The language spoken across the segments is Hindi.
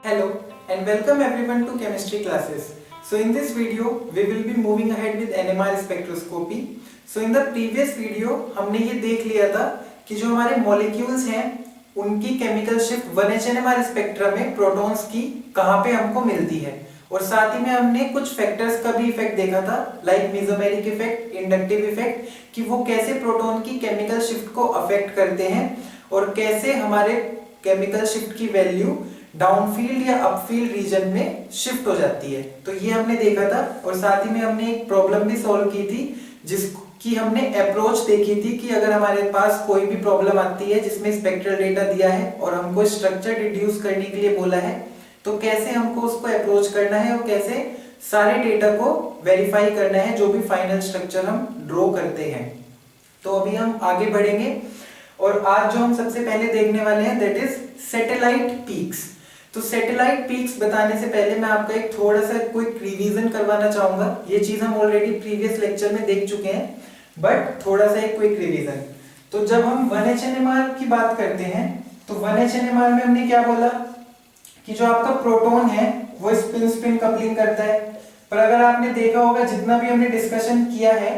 Hello and welcome everyone to chemistry classes. So in this video we will be moving ahead with NMR spectroscopy. So in the previous video हमने ये देख लिया था कि जो हमारे मॉलिक्यूल्स हैं उनकी chemical shift 1H NMR spectrum में प्रोटॉन्स की कहाँ पे हमको मिलती है, और साथ ही में हमने कुछ फैक्टर्स का भी इफेक्ट देखा था like mesomeric effect, inductive effect, कि वो कैसे प्रोटॉन की केमिकल शिफ्ट को अफेक्ट करते हैं और कैसे हमारे केमिकल शिफ्ट की वैल्यू डाउनफील्ड या अपफील्ड रीजन में शिफ्ट हो जाती है। तो ये हमने देखा था, और साथ ही में हमने एक प्रॉब्लम भी सॉल्व की थी जिसकी हमने अप्रोच देखी थी कि अगर हमारे पास कोई भी प्रॉब्लम आती है जिसमें स्पेक्ट्रल डेटा दिया है और हमको स्ट्रक्चर डिड्यूस करने के लिए बोला है तो कैसे हमको उसको अप्रोच करना है और कैसे सारे डेटा को वेरीफाई करना है जो भी फाइनल स्ट्रक्चर हम ड्रॉ करते हैं। तो अभी हम आगे बढ़ेंगे और आज जो हम सबसे पहले देखने वाले हैं दैट इज सैटेलाइट पीक्स। तो सैटेलाइट पीक्स बताने से पहले मैं आपका एक थोड़ा सा क्विक रिवीजन करवाना चाहूंगा। ये चीज हम ऑलरेडी प्रीवियस लेक्चर में देख चुके हैं बट थोड़ा सा एक क्विक रिवीजन। तो जब हम 1H NMR की बात करते हैं तो 1H NMR में हमने क्या बोला कि जो आपका प्रोटॉन है वो स्पिन स्पिन कपलिंग करता है। पर अगर आपने देखा होगा जितना भी हमने डिस्कशन किया है,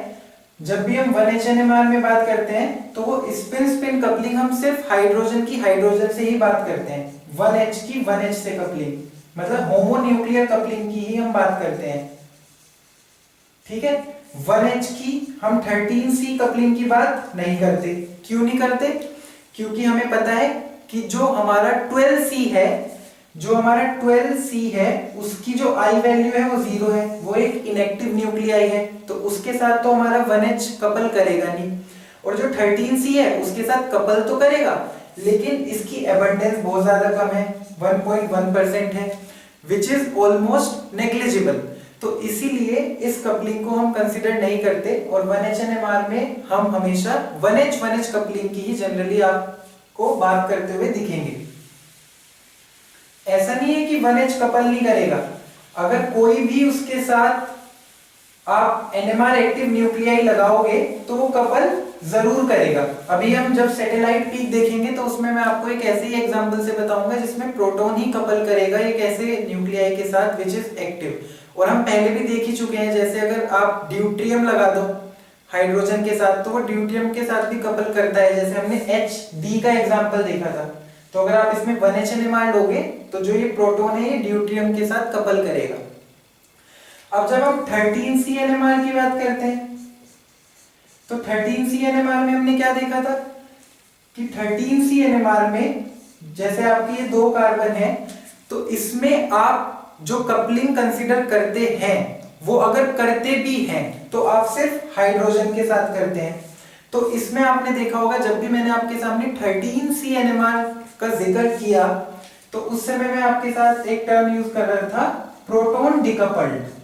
जब भी हम 1H NMR में बात करते हैं तो वो स्पिन स्पिन कपलिंग हम सिर्फ हाइड्रोजन की हाइड्रोजन से ही बात करते हैं। 1H की 1H से कपलिंग मतलब होमोन्यूक्लियर कपलिंग की ही हम बात करते हैं, ठीक है। 1H की हम 13C कपलिंग की बात नहीं करते। क्यों नहीं करते? क्योंकि हमें पता है कि जो हमारा 12C है, जो हमारा 12C है उसकी जो I वैल्यू है वो 0 है, वो एक इनएक्टिव न्यूक्लियाई है, तो उसके साथ तो हमारा 1H कपल करेगा नहीं। और जो 13C है उसके साथ कपल तो करेगा लेकिन इसकी एबंडेंस बहुत ज्यादा कम है, 1.1% है, विच इज ऑलमोस्ट नेग्लिजिबल। तो इसीलिए इस कपलिंग को हम कंसीडर नहीं करते और 1H NMR में हम हमेशा 1H कपलिंग की ही जनरली आपको बात करते हुए दिखेंगे। ऐसा नहीं है कि 1H कपल नहीं करेगा, अगर कोई भी उसके साथ आप NMR एक्टिव न्यूक्लियाई लगाओगे तो वो कपल जरूर करेगा। अभी हम जब सैटेलाइट पीक देखेंगे तो उसमें मैं आपको एक ऐसे ही एग्जांपल से बताऊंगा जिसमें प्रोटॉन ही कपल करेगा एक ऐसे न्यूक्लियाई के साथ विच इज एक्टिव। और हम पहले भी देख ही चुके हैं, जैसे अगर आप ड्यूट्रियम लगा दो हाइड्रोजन के साथ तो वो ड्यूट्रियम के साथ भी कपल करता है, जैसे हमने HD का एग्जाम्पल देखा था। तो अगर आप इसमें 1H NMR लोगे तो जो ये प्रोटॉन है ये ड्यूट्रियम के साथ कपल करेगा। अब जब हम 13C NMR की बात करते हैं तो 13C NMR में हमने क्या देखा था कि 13C NMR में जैसे आपके ये 2 कार्बन है तो इसमें आप जो कपलिंग कंसीडर करते हैं वो अगर करते भी हैं तो आप सिर्फ हाइड्रोजन के साथ करते हैं। तो इसमें आपने देखा होगा जब भी मैंने आपके सामने 13C NMR का जिक्र किया तो उस समय मैं आपके साथ एक टर्म यूज कर रहा था प्रोटॉन डिकपल्ड।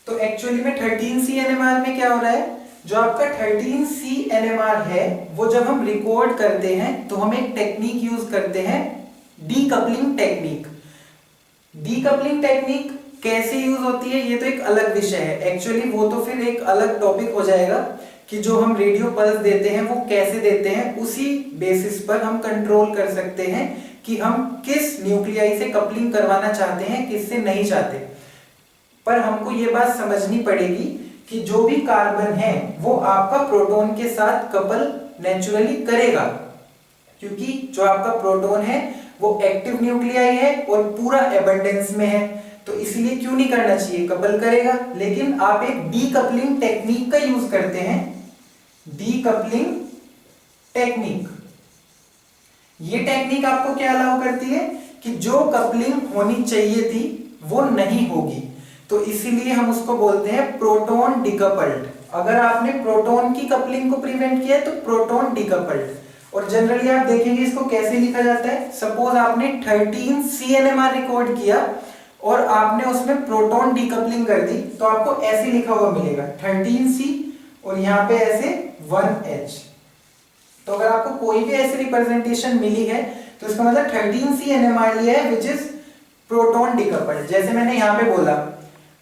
तो एक्चुअली में 13C NMR में क्या हो रहा है, जो आपका 13C NMR है वो जब हम रिकॉर्ड करते हैं तो हम एक टेक्निक यूज करते हैं डीकपलिंग टेक्निक। डीकपलिंग टेक्निक कैसे यूज होती है ये तो एक अलग विषय है, एक्चुअली वो तो फिर एक अलग टॉपिक हो जाएगा कि जो हम रेडियो पल्स देते हैं वो कैसे देते हैं, उसी बेसिस पर हम कंट्रोल कर सकते हैं कि हम किस न्यूक्लियाई से कपलिंग करवाना चाहते हैं किससे नहीं चाहते। पर हमको ये बात समझनी पड़ेगी कि जो भी कार्बन है वो आपका प्रोटॉन के साथ कपल नेचुरली करेगा, क्योंकि जो आपका प्रोटॉन है वो एक्टिव न्यूक्लियाई है और पूरा एबंडेंस में है, तो इसलिए क्यों नहीं करना चाहिए, कपल करेगा। लेकिन आप एक डीकपलिंग टेक्निक का यूज करते हैं, डीकपलिंग टेक्निक। ये टेक्निक आपको क्या अलाउ करती है कि जो कपलिंग होनी चाहिए थी वो नहीं होगी, तो इसीलिए हम उसको बोलते हैं प्रोटॉन डिकपल्ड। अगर आपने प्रोटॉन की कपलिंग को प्रिवेंट किया है तो प्रोटॉन डिकपल्ड। और जनरली आप देखेंगे इसको कैसे लिखा जाता है, सपोज आपने 13C NMR रिकॉर्ड किया और आपने उसमें प्रोटॉन डिकपलिंग कर दी तो आपको ऐसे लिखा हुआ मिलेगा 13C और यहाँ पे ऐसे 1H। तो अगर आपको कोई भी ऐसी रिप्रेजेंटेशन मिली है तो इसका मतलब 13C NMR लिया है विच इज प्रोटॉन डिकपल्ड। जैसे मैंने यहाँ पे बोला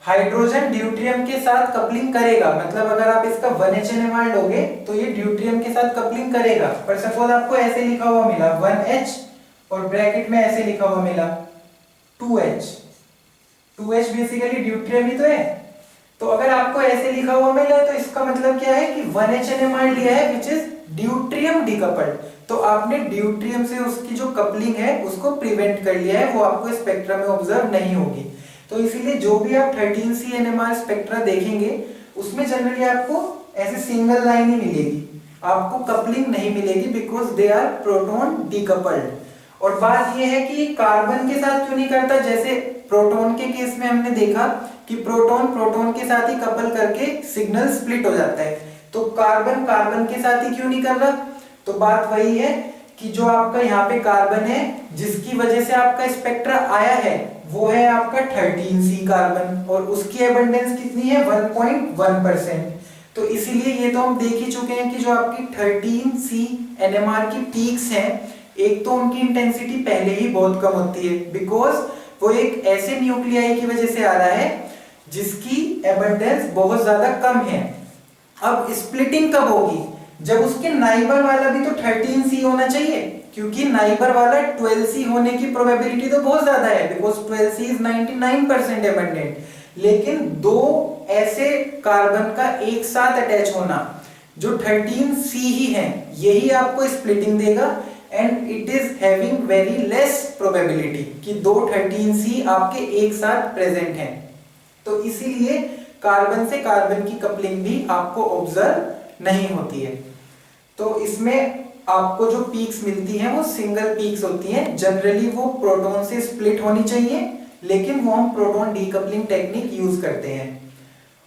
हाइड्रोजन ड्यूट्रियम के साथ कपलिंग करेगा, मतलब अगर आप इसका 1H NMR लोगे तो ये ड्यूट्रियम के साथ कपलिंग करेगा। पर सपोज आपको ऐसे लिखा हुआ मिला 1H और ब्रैकेट में ऐसे लिखा हुआ मिला 2H। 2H बेसिकली ड्यूट्रियम ही तो है। तो अगर आपको ऐसे लिखा हुआ मिला है तो इसका मतलब क्या है कि 1H NMR लिया है विच इज ड्यूट्रियम डिकपल्ड। तो आपने ड्यूट्रियम से उसकी जो कपलिंग है उसको प्रिवेंट कर लिया है, वो आपको स्पेक्ट्रा में ऑब्जर्व नहीं होगी। तो इसीलिए जो भी आप 13C NMR स्पेक्ट्रा देखेंगे उसमें जनरली आपको ऐसे सिंगल लाइन ही मिलेगी, आपको कपलिंग नहीं मिलेगी because they are proton decoupled. और बात यह है कि कार्बन के साथ क्यों नहीं करता, जैसे प्रोटॉन के केस में हमने देखा कि प्रोटॉन प्रोटॉन के साथ ही कपल करके सिग्नल स्प्लिट हो जाता है, तो कार्बन कार्बन के साथ ही क्यों नहीं कर रहा। तो बात वही है कि जो आपका यहाँ पे कार्बन है जिसकी वजह से आपका स्पेक्ट्रा आया है वो है आपका 13C कार्बन, और उसकी एबंडेंस कितनी है 1.1%। तो इसीलिए ये तो हम देख ही चुके हैं कि जो आपकी 13C NMR की पीक्स हैं, एक तो उनकी इंटेंसिटी पहले ही बहुत कम होती है बिकॉज वो एक ऐसे न्यूक्लियाई की वजह से आ रहा है जिसकी एबंडेंस बहुत ज्यादा कम है। अब स्प्लिटिंग कब होगी, जब उसके नाइबर वाला भी तो 13C होना चाहिए, क्योंकि नाइबर वाला 12C होने की प्रोबेबिलिटी तो बहुत ज्यादा है बिकॉज 12C इज 99% एबंडेंट। लेकिन दो ऐसे कार्बन का एक साथ अटैच होना जो 13C ही है यही आपको स्प्लिटिंग देगा, and it is having very less probability कि दो 13C आपके एक साथ प्रेजेंट हैं। तो इसीलिए कार्बन से कार्बन की कपलिंग भी आपको ऑब्जर्व नहीं होती है। तो इसमें आपको जो पीक्स मिलती हैं वो सिंगल पीक्स होती हैं, जनरली वो प्रोटॉन से स्प्लिट होनी चाहिए, लेकिन वो हम प्रोटॉन डीकपलिंग टेक्निक यूज करते हैं।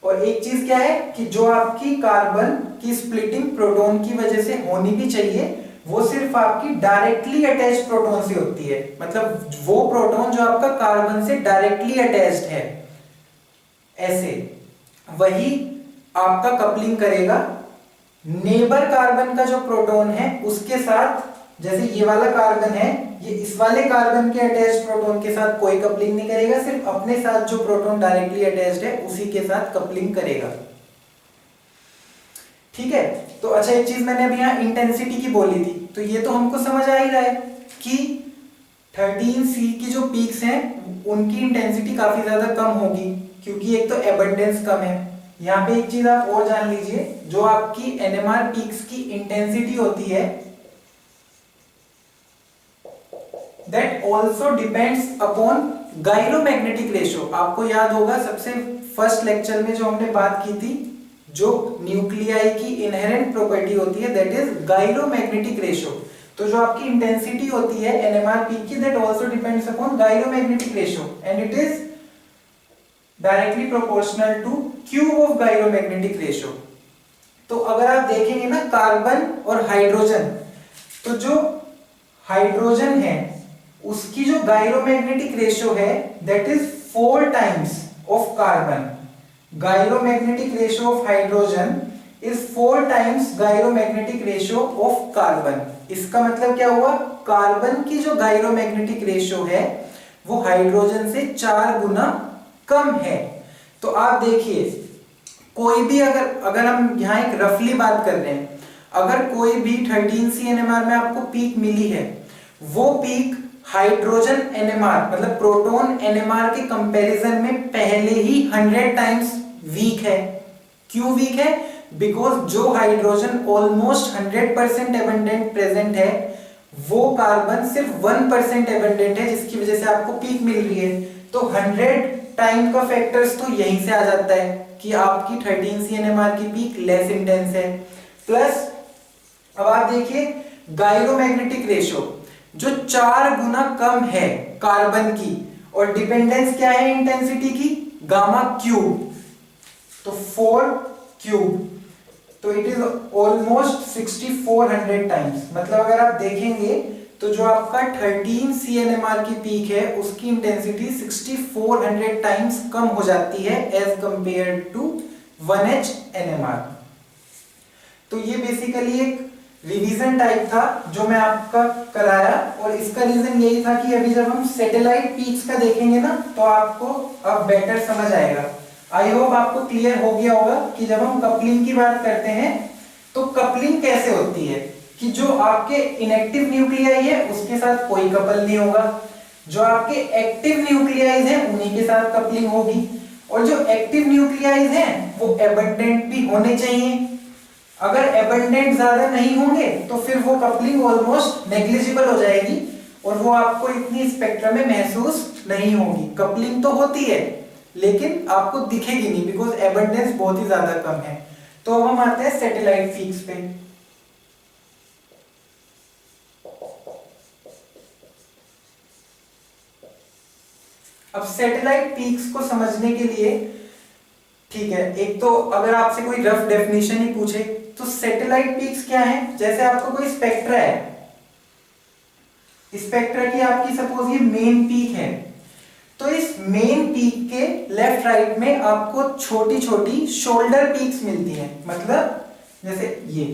और एक चीज क्या है कि जो आपकी कार्बन की स्प्लिटिंग प्रोटॉन की वजह से होनी भी चाहिए वो सिर्फ आपकी डायरेक्टली अटैच्ड प्रोटॉन से होती है, मतलब वो प्रोटॉन जो आपका कार्बन से डायरेक्टली अटैच्ड है ऐसे वही आपका कपलिंग करेगा। नेबर कार्बन का जो प्रोटॉन है उसके साथ, जैसे ये वाला कार्बन है ये इस वाले कार्बन के अटैच्ड प्रोटॉन के साथ कोई कपलिंग नहीं करेगा, सिर्फ अपने साथ जो प्रोटॉन डायरेक्टली अटैच्ड है उसी के साथ कपलिंग करेगा। ठीक है, तो अच्छा एक चीज मैंने अभी यहाँ इंटेंसिटी की बोली थी, तो ये तो हमको समझ आ ही रहा है कि 13C की जो पीक्स हैं उनकी इंटेंसिटी काफी ज्यादा कम होगी क्योंकि एक तो एबंडेंस कम है। यहाँ पे एक चीज आप और जान लीजिए, जो आपकी NMR पीक्स की इंटेंसिटी होती है that also depends upon gyromagnetic ratio. आपको याद होगा सबसे फर्स्ट लेक्चर में जो हमने बात की थी, जो न्यूक्लियाई की इनहेरेंट प्रॉपर्टी होती है दैट इज गायरोमैग्नेटिक रेशियो। तो जो आपकी इंटेंसिटी होती है NMR पीक की that also depends upon gyromagnetic ratio and it is directly proportional two cube of gyromagnetic ratio. तो अगर आप देखेंगे ना कार्बन और हाइड्रोजन, तो जो हाइड्रोजन है उसकी जो गायरोमैग्नेटिक रेशियो है that is 4 times of carbon. Gyromagnetic ratio of hydrogen is 4 times gyromagnetic ratio of carbon. इसका मतलब क्या हुआ, कार्बन की जो गायरोमैग्नेटिक रेशियो है वो हाइड्रोजन से 4 गुना कम है। तो आप देखिए कोई भी अगर हम यहाँ एक रफली बात कर रहे हैं, अगर कोई भी 13C NMR में आपको पीक मिली है वो पीक हाइड्रोजन NMR मतलब प्रोटॉन NMR के कंपैरिजन में पहले ही 100 टाइम्स वीक है। क्यों वीक है, बिकॉज जो हाइड्रोजन ऑलमोस्ट 100% एबंडेंट प्रेजेंट है वो कार्बन सिर्फ 1% एबंडेंट है, जिसकी वजह से आपको पीक मिल रही है। तो 100 टाइम का फैक्टर्स तो यहीं से आ जाता है कि आपकी 13C NMR की पीक लेस इंटेंस है। प्लस अब आप देखिए गायरोमैग्नेटिक रेशियो जो 4 गुना कम है कार्बन की, और डिपेंडेंस क्या है इंटेंसिटी की, गामा क्यूब, तो 4 क्यूब, तो इट इज ऑलमोस्ट 6400 टाइम्स। मतलब अगर आप देखेंगे तो जो आपका 13C NMR की पीक है उसकी इंटेंसिटी 6400 टाइम्स कम हो जाती है as compare to 1H NMR। तो ये बेसिकली एक रिवीजन टाइप था जो मैं आपका कराया, और इसका रीजन यही था कि अभी जब हम सैटेलाइट पीक्स का देखेंगे ना तो आपको अब बेटर समझ आएगा आई होप आपको क्लियर हो गया होगा कि जब हम कपलिंग की बात करते हैं तो कपलिंग कैसे होती है कि जो आपके इनएक्टिव न्यूक्लियाई है उसके साथ कोई कपल नहीं होगा, जो आपके एक्टिव न्यूक्लियाइज हैं उन्हीं के साथ कपलिंग होगी, और जो एक्टिव न्यूक्लियाइज हैं वो एबंडेंट भी होने चाहिए। अगर एबंडेंट ज्यादा नहीं होंगे तो फिर वो कपलिंग ऑलमोस्ट नेग्लिजिबल हो जाएगी और वो आपको इतनी स्पेक्ट्रम में महसूस नहीं होगी। कपलिंग तो होती है लेकिन आपको दिखेगी नहीं बिकॉज एबंडेंस बहुत ही ज्यादा कम है। तो अब हम आते हैं सैटेलाइट पीक्स पे। अब सैटेलाइट पीक्स को समझने के लिए, ठीक है, एक तो अगर आपसे कोई रफ डेफिनेशन ही पूछे तो सैटेलाइट पीक्स क्या है, जैसे आपको कोई स्पेक्ट्रा है, स्पेक्ट्रा की आपकी सपोज ये मेन पीक है, तो इस मेन पीक के लेफ्ट राइट में आपको छोटी छोटी शोल्डर पीक्स मिलती हैं। मतलब जैसे ये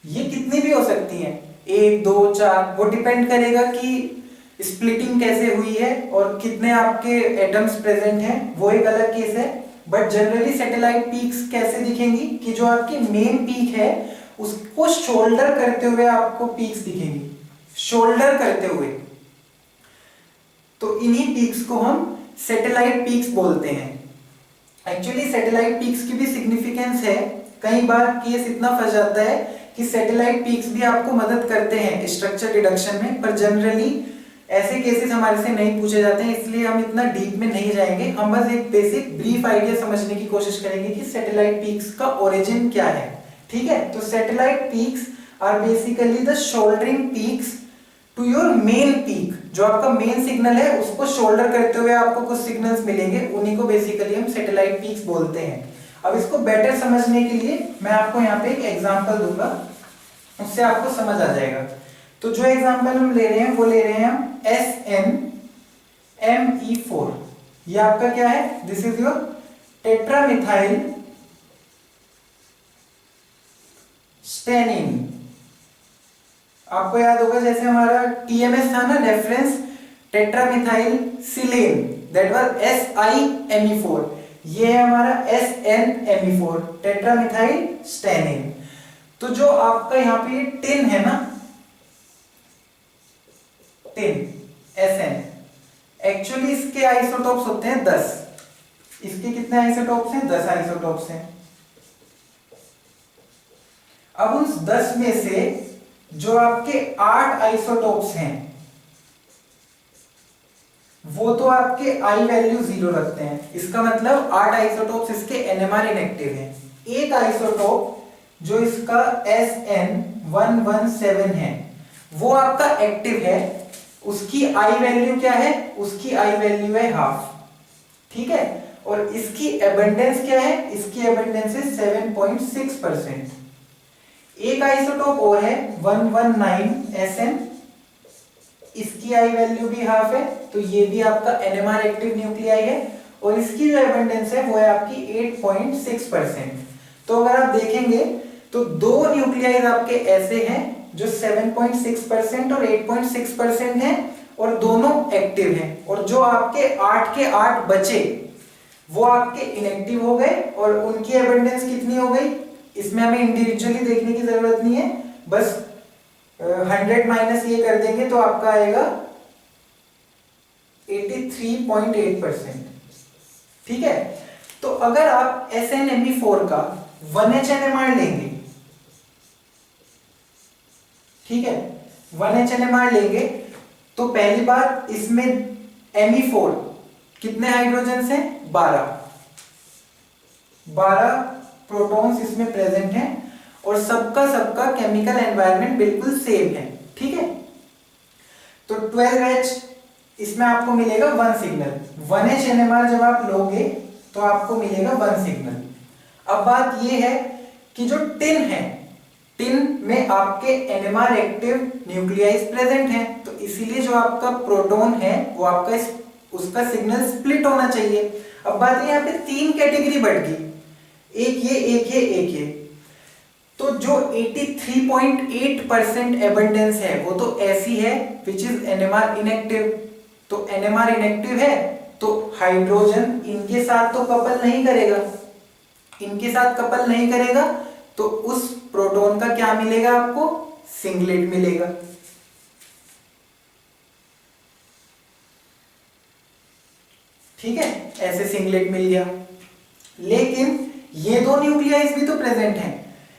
कितनी भी हो सकती हैं, 1 2 4, वो डिपेंड करेगा कि स्प्लिटिंग कैसे हुई है और कितने आपके एटम्स प्रेजेंट हैं, वो एक अलग केस है। बट जनरली सैटेलाइट पीक्स कैसे दिखेंगी कि जो आपकी मेन पीक है उसको शोल्डर करते हुए आपको पीक्स दिखेंगी, शोल्डर करते हुए। तो इन्हीं पीक्स को हम सैटेलाइट पीक्स बोलते हैं। एक्चुअली सैटेलाइट पीक्स की भी सिग्निफिकेंस है। कई बार केस इतना फंस जाता है कि सैटेलाइट पीक्स भी आपको मदद करते हैं स्ट्रक्चर डिडक्शन में, पर जनरली ऐसे केसेस हमारे से नहीं पूछे जाते हैं, इसलिए हम इतना डीप में नहीं जाएंगे। हम बस एक बेसिक ब्रीफ आइडिया समझने की कोशिश करेंगे कि सैटेलाइट पीक्स का ओरिजिन क्या है। ठीक है, तो satellite peaks are basically the shouldering peaks to your main peak. जो आपका मेन सिग्नल है उसको शोल्डर करते हुए आपको कुछ सिग्नल्स मिलेंगे, उन्हीं को बेसिकली हम सैटेलाइट पीक्स बोलते हैं। अब इसको बेटर समझने के लिए मैं आपको यहाँ पे एक एग्जांपल दूंगा, उससे आपको समझ आ जाएगा। तो जो एग्जांपल हम ले रहे हैं वो ले रहे हैं हम SNMe4। ये आपका क्या है, दिस इज योर टेट्रामिथाइल स्टेनिन। आपको याद होगा जैसे हमारा TMS था ना, reference टेट्रामिथाइल silane, that was SIMe4। ये है हमारा SNMe4 टेट्रामिथाइल स्टेनिन। तो जो आपका यहाँ पे टिन है ना, टिन SN, एक्चुअली इसके आइसोटोप्स होते हैं 10। इसके कितने आइसोटोप्स हैं, 10 आइसोटोप्स हैं। अब उस 10 में से जो आपके 8 आइसोटोप्स हैं वो तो आपके आई वैल्यू 0 रखते हैं, इसका मतलब 8 आइसोटोप्स इसके NMR इनएक्टिव हैं। एक आइसोटोप जो इसका SN117 है वो आपका एक्टिव है, उसकी आई वैल्यू क्या है, उसकी आई वैल्यू है 1/2। ठीक है, और इसकी एबंडेंस क्या है, इसकी एबंडेंस है 7.6%। एक आइसोटोप और है 119SN, इसकी आई वैल्यू भी 1/2 है, तो ये भी आपका NMR एक्टिव न्यूक्लियाई है और इसकी जो एबंडेंस है वो है आपकी 8.6%। तो अगर आप देखेंगे तो दो न्यूक्लियाइज आपके ऐसे हैं जो 7.6% और 8.6% हैं और दोनों एक्टिव हैं, और जो आपके 8 के 8 बचे वो आपके इनएक्टिव हो गए और उनकी एबंडेंस कितनी हो गई, इसमें हमें इंडिविजुअली देखने की जरूरत नहीं है, बस 100 माइनस ये कर देंगे तो आपका आएगा 83.8%। ठीक है, तो अगर आप SNMe4 का 1H NMR लेंगे, ठीक है, 1H NMR लेंगे तो पहली बात इसमें Me4 कितने हाइड्रोजन हैं, 12 प्रोटॉन्स इसमें प्रेजेंट हैं और सबका केमिकल एनवायरनमेंट बिल्कुल सेम है। ठीक है, तो 12H इसमें आपको मिलेगा 1 सिग्नल। 1H NMR जब आप लोगे तो आपको मिलेगा 1 सिग्नल। अब बात ये है कि जो टिन है, टिन में आपके NMR एक्टिव न्यूक्लियाइज प्रेजेंट हैं, तो इसीलिए जो आपका प्रोटॉन है वो आपका उसका सिग्नल स्प्लिट होना चाहिए। अब बात ये यहाँ पे 3 कैटेगरी बढ़ गई, एक ये। तो जो 83.8% एबंडेंस है वो तो ऐसी है विच इज NMR इनएक्टिव। तो NMR इनएक्टिव है तो हाइड्रोजन इनके साथ तो कपल नहीं करेगा, इनके साथ कपल नहीं करेगा, तो उस प्रोटॉन का क्या मिलेगा आपको, सिंगलेट मिलेगा। ठीक है, ऐसे सिंगलेट मिल गया। लेकिन ये दो न्यूक्लियाइज भी तो प्रेजेंट हैं,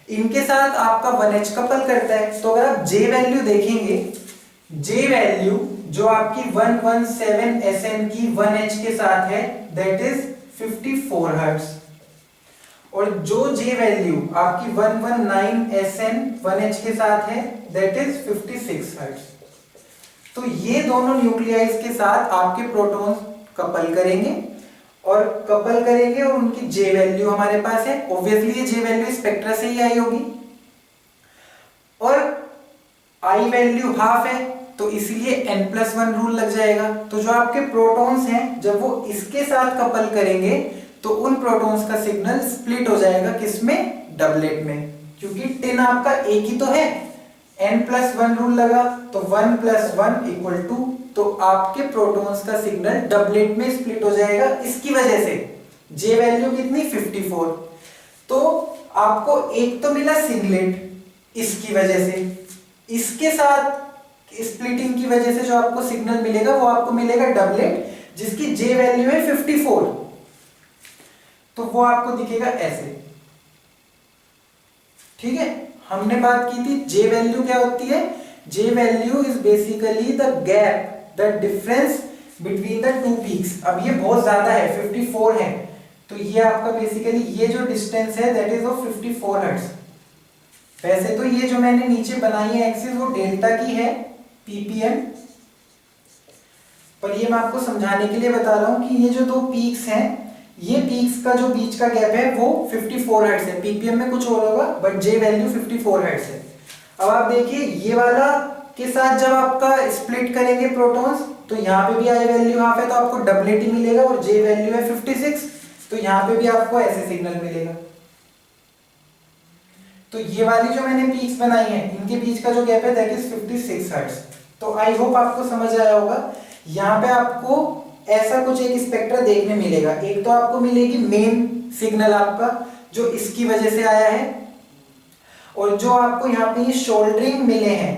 इनके साथ आपका 1H कपल करता है। तो अगर आप J वैल्यू देखेंगे, J वैल्यू जो आपकी 117 SN की 1H के साथ है दैट इज 54 हर्ट्ज, और जो J वैल्यू आपकी 119 SN 1H के साथ है दैट इज 56 हर्ट्ज। तो ये दोनों न्यूक्लियाइज के साथ आपके प्रोटॉन्स कपल करेंगे और कपल करेंगे और उनकी J वैल्यू हमारे पास है। ऑब्वियसली ये J वैल्यू स्पेक्ट्रा से ही आई होगी, और I वैल्यू हाफ है तो इसलिए N+1 रूल लग जाएगा। तो जो आपके प्रोटॉन्स हैं जब वो इसके साथ कपल करेंगे तो उन प्रोटॉन्स का सिग्नल स्प्लिट हो जाएगा, किसमें, डबलेट में, क्योंकि 10 आपका एक ही तो है, N+1 रूल लगा तो 1 + 1 = 2, तो आपके प्रोटॉन्स का सिग्नल डबलेट में स्प्लिट हो जाएगा। इसकी वजह से J वैल्यू कितनी, 54। तो आपको एक तो मिला सिंगलेट इसकी वजह से, इसके साथ स्प्लिटिंग की वजह से जो आपको सिग्नल मिलेगा वो आपको मिलेगा डबलेट जिसकी J वैल्यू है 54, तो वो आपको दिखेगा ऐसे। ठीक है, हमने बात की थी J वैल्यू क्या होती है, J value is basically the gap, the difference between the two peaks. अब ये बहुत ज्यादा है, 54 है, तो ये आपका बेसिकली ये जो डिस्टेंस है दैट इज ऑफ 54 हर्ट्ज। वैसे तो ये जो मैंने नीचे बनाई है एक्सिस वो डेल्टा की है, ppm, पर ये मैं आपको समझाने के लिए बता रहा हूं कि ये जो दो पीक्स हैं, ये पीक्स का जो बीच का गैप है वो 54 हर्ट्ज है। ppm में कुछ और होगा बट J वैल्यू 54 हर्ट्ज है। अब आप देखिए ये वाला के साथ जब आपका स्प्लिट करेंगे प्रोटॉन्स तो यहाँ पे भी I वैल्यू हाफ है तो आपको डबलेट ही मिलेगा, और J वैल्यू है 56 तो यहाँ पे भी आपको ऐसे सिग्नल मिलेगा। तो ये वाली जो मैंने पीक्स बनाई है इनके बीच का जो गैप है दैट इज 56 हर्ट्ज। तो आई होप आपको समझ आया होगा। यहाँ पे आपको ऐसा कुछ एक स्पेक्ट्रा देखने मिलेगा, एक तो आपको मिलेगी मेन सिग्नल आपका जो इसकी वजह से आया है, और जो आपको यहाँ पे ये शोल्डरिंग मिले हैं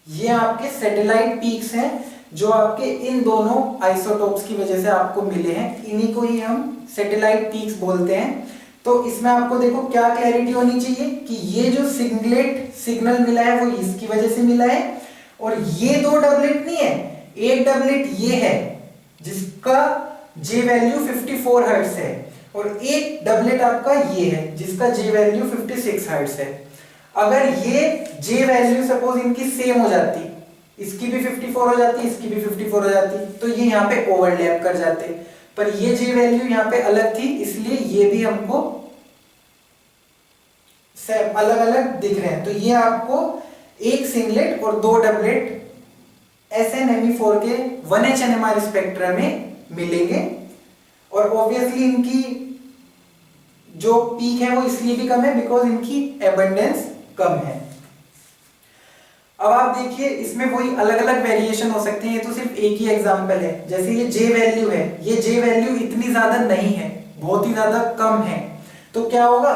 ये आपके सैटेलाइट पीक्स हैं जो आपके इन दोनों आइसोटोप्स की वजह से आपको मिले हैं, इन्हीं को ही हम सैटेलाइट पीक्स बोलते हैं। तो इसमें आपको देखो क्या क्लैरिटी होनी चाहिए कि ये जो सिंगलेट सिग्नल मिला है वो इसकी वजह से मिला है, और ये दो डबलेट नहीं है, एक डबलेट ये है जिसका J वैल्यू 54 हर्ट्ज है, और एक डबलेट आपका ये है जिसका J वैल्यू 56 हर्ट्ज है। अगर ये J वैल्यू सपोज इनकी सेम हो जाती, इसकी भी 54 हो जाती, इसकी भी 54 हो जाती, तो ये यहाँ पे ओवरलैप कर जाते, पर ये J वैल्यू यहाँ पे अलग थी इसलिए ये भी हमको अलग अलग दिख रहे हैं। तो ये आपको एक सिंगलेट और दो डबलेट SnMe4 के 1H NMR स्पेक्ट्रम में मिलेंगे, और ऑब्वियसली इनकी जो पीक है वो इसलिए भी कम है बिकॉज इनकी एबंडेंस कम है। अब आप देखिए इसमें वही अलग अलग वेरिएशन हो सकते हैं, ये तो सिर्फ एक ही एग्जांपल है। जैसे ये J वैल्यू है, ये J वैल्यू इतनी ज्यादा नहीं है, बहुत ही ज्यादा कम है, तो क्या होगा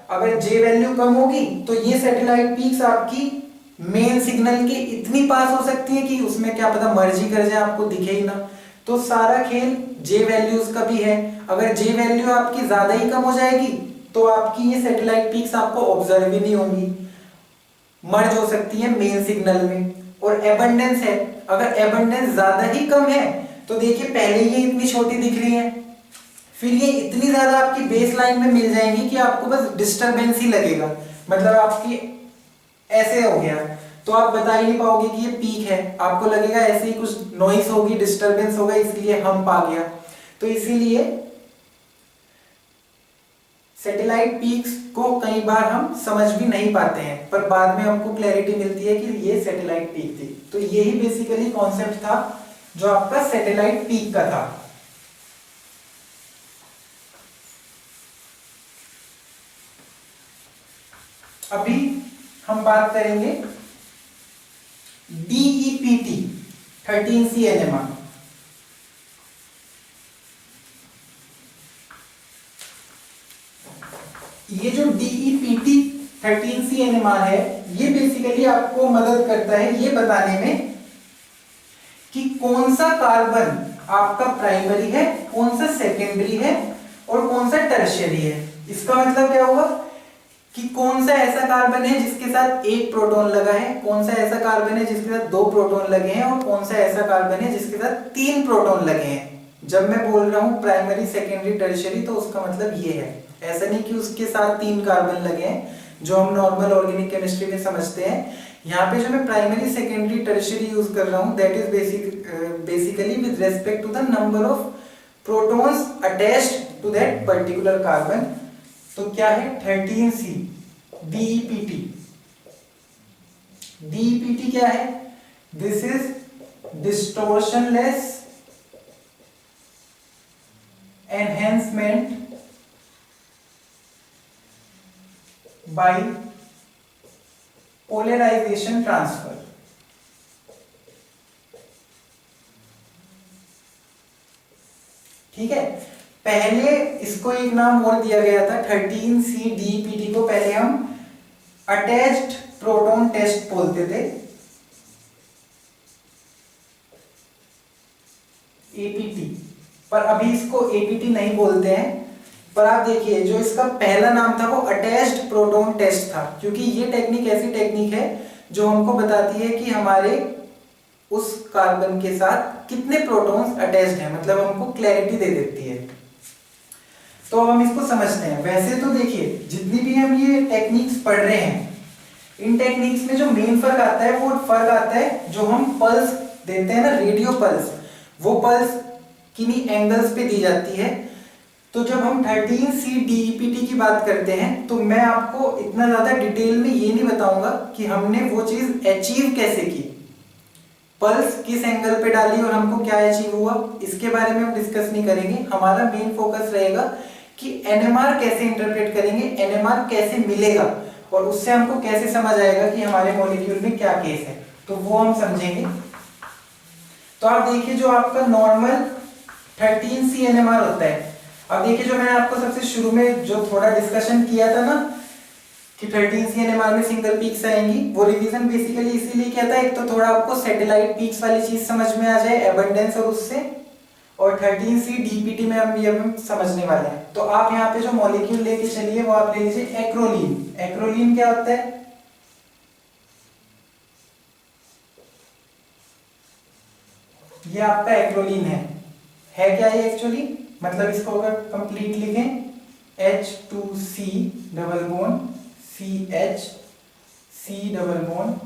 अगर J वैल्यू कम होगी तो ये सैटेलाइट पीक्स आपकी मेन सिग्नल के इतनी पास हो सकती है कि उसमें क्या पता मर्जी कर जाए, आपको दिखे ही ना। तो सारा खेल J वैल्यूज का भी है। अगर J वैल्यू आपकी ज्यादा ही कम हो जाएगी तो आपकी ये सैटेलाइट पीक्स आपको ऑब्जर्व ही नहीं होंगी, मर्ज हो सकती है मेन सिग्नल में। और एबंडेंस है, अगर एबंडेंस ज्यादा ही कम है तो देखिए पहले ये इतनी छोटी दिख रही है, फिर ये इतनी ज्यादा आपकी बेस लाइन में मिल जाएंगी कि आपको बस डिस्टरबेंस ही लगेगा, मतलब आपकी ऐसे हो गया तो आप बता ही नहीं पाओगे कि ये पीक है, आपको लगेगा ऐसे ही कुछ नॉइस होगी, डिस्टरबेंस होगा, इसलिए हम्प आ गया। तो इसीलिए सैटेलाइट पीक्स को कई बार हम समझ भी नहीं पाते हैं, पर बाद में हमको क्लैरिटी मिलती है कि ये सैटेलाइट पीक थी। तो यही बेसिकली कॉन्सेप्ट था जो आपका सैटेलाइट पीक का था। अभी हम बात करेंगे DEPT 13C NMR। ये जो DEPT 13C NMR है, ये बेसिकली आपको मदद करता है ये बताने में कि कौन सा कार्बन आपका प्राइमरी है, कौन सा सेकेंडरी है और कौन सा टर्शियरी है। इसका मतलब क्या हुआ कि कौन सा ऐसा कार्बन है जिसके साथ एक प्रोटॉन लगा है, कौन सा ऐसा कार्बन है जिसके साथ दो प्रोटॉन लगे हैं और कौन सा ऐसा कार्बन है जिसके साथ तीन प्रोटॉन लगे हैं। जब मैं बोल रहा हूं प्राइमरी सेकेंडरी टर्शियरी तो उसका मतलब ये है, ऐसा नहीं कि उसके साथ तीन कार्बन लगे हैं जो हम नॉर्मल ऑर्गेनिक केमिस्ट्री में समझते हैं। यहाँ पे जो मैं प्राइमरी सेकेंडरी टर्शियरी यूज कर रहा हूँ that is basically with respect to the number of protons attached to that particular carbon. तो क्या है 13C DEPT। DEPT क्या है? This is distortionless enhancement by polarisation transfer. ठीक है, पहले इसको एक नाम और दिया गया था 13C DEPT को पहले हम अटैच्ड प्रोटॉन टेस्ट बोलते थे, APT, पर अभी इसको APT नहीं बोलते हैं। पर आप देखिए जो इसका पहला नाम था वो अटैच्ड प्रोटॉन टेस्ट था, क्योंकि ये टेक्निक ऐसी टेक्निक है जो हमको बताती है कि हमारे उस कार्बन के साथ कितने प्रोटॉन्स अटैच्ड हैं, मतलब हमको क्लैरिटी दे देती है। तो हम इसको समझते हैं। वैसे तो देखिए जितनी भी हम ये टेक्निक्स पढ़ रहे हैं, इन टेक्निक्स में जो मेन फर्क आता है वो फर्क आता है जो हम पल्स देते हैं ना, रेडियो पल्स, वो पल्स किन्हीं एंगल्स पे दी जाती है। तो जब हम 13C DEPT की बात करते हैं तो मैं आपको इतना ज्यादा डिटेल में ये नहीं बताऊंगा कि हमने वो चीज अचीव कैसे की, पल्स किस एंगल पे डाली और हमको क्या अचीव हुआ, इसके बारे में हम डिस्कस नहीं करेंगे। हमारा मेन फोकस रहेगा कि NMR कैसे इंटरप्रेट करेंगे, NMR कैसे मिलेगा और उससे हमको कैसे समझ आएगा कि हमारे मॉलिक्यूल में क्या केस है, तो वो हम समझेंगे। तो आप देखिए जो आपका नॉर्मल 13C NMR होता है, अब देखिए जो मैंने आपको सबसे शुरू में जो थोड़ा डिस्कशन किया था ना कि 13C NMR में सिंगल पीक्स आएंगी, वो रिवीजन बेसिकली इसीलिए किया था, एक तो थोड़ा आपको सैटेलाइट पीक्स वाली चीज समझ में आ जाए, एबंडेंस और उससे, और 13C DEPT में हम ये समझने वाले हैं। तो आप यहाँ पे जो मॉलिक्यूल लेके चलिए वो आप ले लीजिए एक्रोलीन। एक्रोलीन क्या होता है? ये आपका एक्रोलीन है क्या ये एक्चुअली? मतलब इसको अगर कंप्लीट लिखें H2C double bond CH C double bond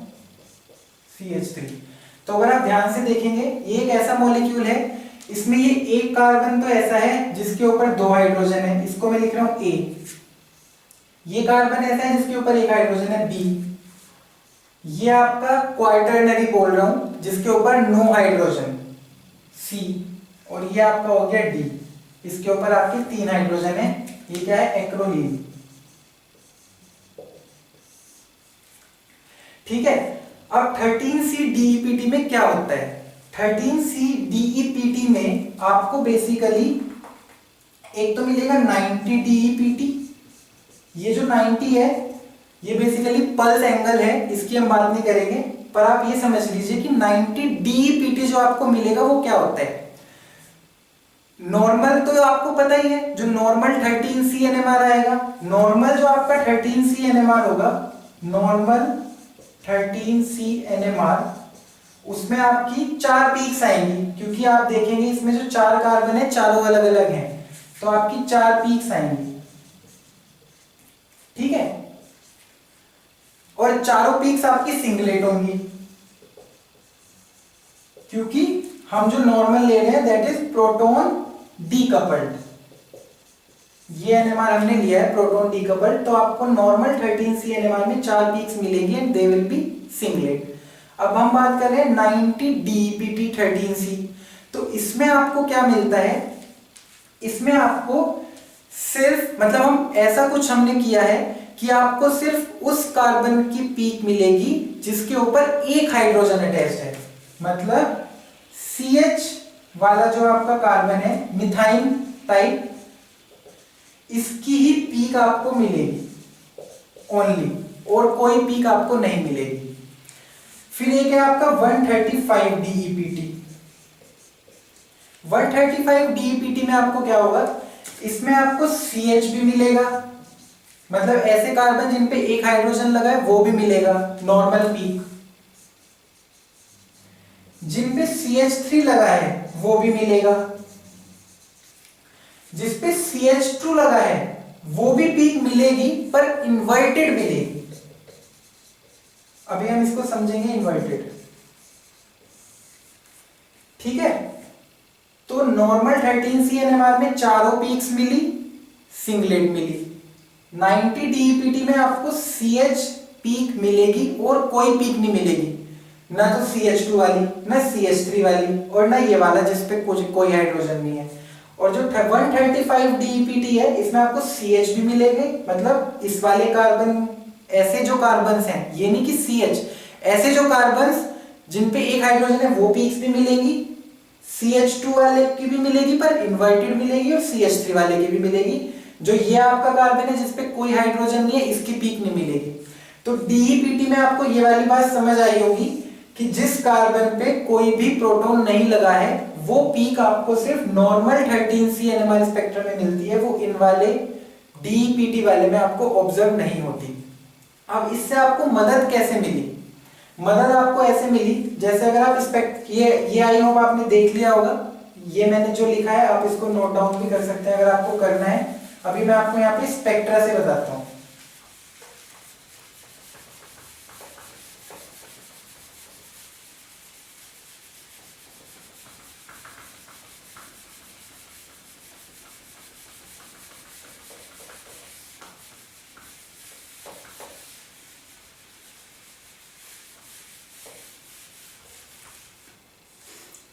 CH3। तो अगर आप ध्यान से देखेंगे ये एक ऐसा मॉलिक्यूल है, इसमें ये एक कार्बन तो ऐसा है जिसके ऊपर दो हाइड्रोजन है, इसको मैं लिख रहा हूं A। ये कार्बन ऐसा है जिसके ऊपर एक हाइड्रोजन है B। ये आपका क्वार्टरनरी बोल रहा हूं जिसके ऊपर नो हाइड्रोजन C, और ये आपका हो गया D, इसके ऊपर आपके तीन हाइड्रोजन है। ये क्या है? एक्रोलीन। ठीक है, अब 13C DEPT में क्या होता है? 13C DEPT में आपको बेसिकली एक तो मिलेगा 90 DEPT। ये जो 90 है ये बेसिकली पल्स एंगल है, इसकी हम बात नहीं करेंगे, पर आप ये समझ लीजिए कि 90 DEPT जो आपको मिलेगा वो क्या होता है। नॉर्मल तो आपको पता ही है, जो नॉर्मल 13C NMR आएगा, नॉर्मल जो आपका 13C NMR होगा, नॉर्मल 13C NMR, उसमें आपकी चार पीक्स आएंगी, क्योंकि आप देखेंगे इसमें जो चार कार्बन है चारों अलग अलग हैं, तो आपकी चार पीक्स आएंगी। ठीक है, और चारों पीक्स आपकी सिंगलेट होंगी, क्योंकि हम जो नॉर्मल ले रहे हैं दैट इज प्रोटॉन डीकपल्ड। ये NMR हमने लिया है प्रोटॉन डीकपल्ड, तो आपको नॉर्मल 13C NMR में चार पीक्स मिलेंगे and they will be singlet. अब हम बात कर रहे हैं 90 DEPT 13C, तो इसमें आपको क्या मिलता है? इसमें आपको सिर्फ मतलब हम ऐसा कुछ हमने किया है कि आपको सिर्फ उस कार्बन की पीक मिलेगी जिसके ऊपर एक हाइड्रोजन अटैच्ड है, मतलब CH वाला जो आपका कार्बन है मिथाइन टाइप, इसकी ही पीक आपको मिलेगी ओनली, और कोई पीक आपको नहीं मिलेगी। फिर एक है आपका 135 DEPT। 135 DEPT में आपको क्या होगा, इसमें आपको CH भी मिलेगा, मतलब ऐसे कार्बन जिन पे एक हाइड्रोजन लगा है वो भी मिलेगा नॉर्मल पीक, जिन पे CH3 लगा है वो भी मिलेगा, जिस पे CH2 लगा है वो भी पीक मिलेगी पर इन्वर्टेड मिलेगी। अभी हम इसको समझेंगे इन्वर्टेड, ठीक है। तो नॉर्मल 13CNMR में चारों पीक्स मिली, सिंगलेट मिली। 90 DEPT में आपको CH पीक मिलेगी और कोई पीक नहीं मिलेगी, ना तो CH2 वाली, ना CH3 वाली, और ना ये वाला जिसपे कोई हाइड्रोजन नहीं है। और जो 135 DEPT है इसमें आपको CH भी मिलेंगे, मतलब इस वाले कार्बन, ऐसे जो कार्बन्स हैं, ये नहीं कि CH, ऐसे जो कार्बन्स जिन पे एक हाइड्रोजन है वो पीक्स भी मिलेंगी, CH2 वाले की भी मिलेगी पर इन्वर्टेड मिलेगी, और CH3 वाले की भी मिलेगी। जो ये आपका कार्बन है जिसपे कोई हाइड्रोजन नहीं है, इसकी पीक नहीं मिलेगी। तो DEPT में आपको ये वाली बात समझ आई होगी कि जिस कार्बन पे कोई भी प्रोटॉन नहीं लगा है वो पीक आपको सिर्फ नॉर्मल 13CNMR स्पेक्ट्रम में मिलती है, वो इन वाले DEPT वाले में आपको ऑब्जर्व नहीं होती। अब इससे आपको मदद कैसे मिली? मदद आपको ऐसे मिली, जैसे अगर आप ये आई होप आपने देख लिया होगा, ये मैंने जो लिखा है आप इसको नोट डाउन भी कर सकते हैं अगर आपको करना है। अभी मैं आपको यहाँ पे स्पेक्ट्रा से बताता हूँ।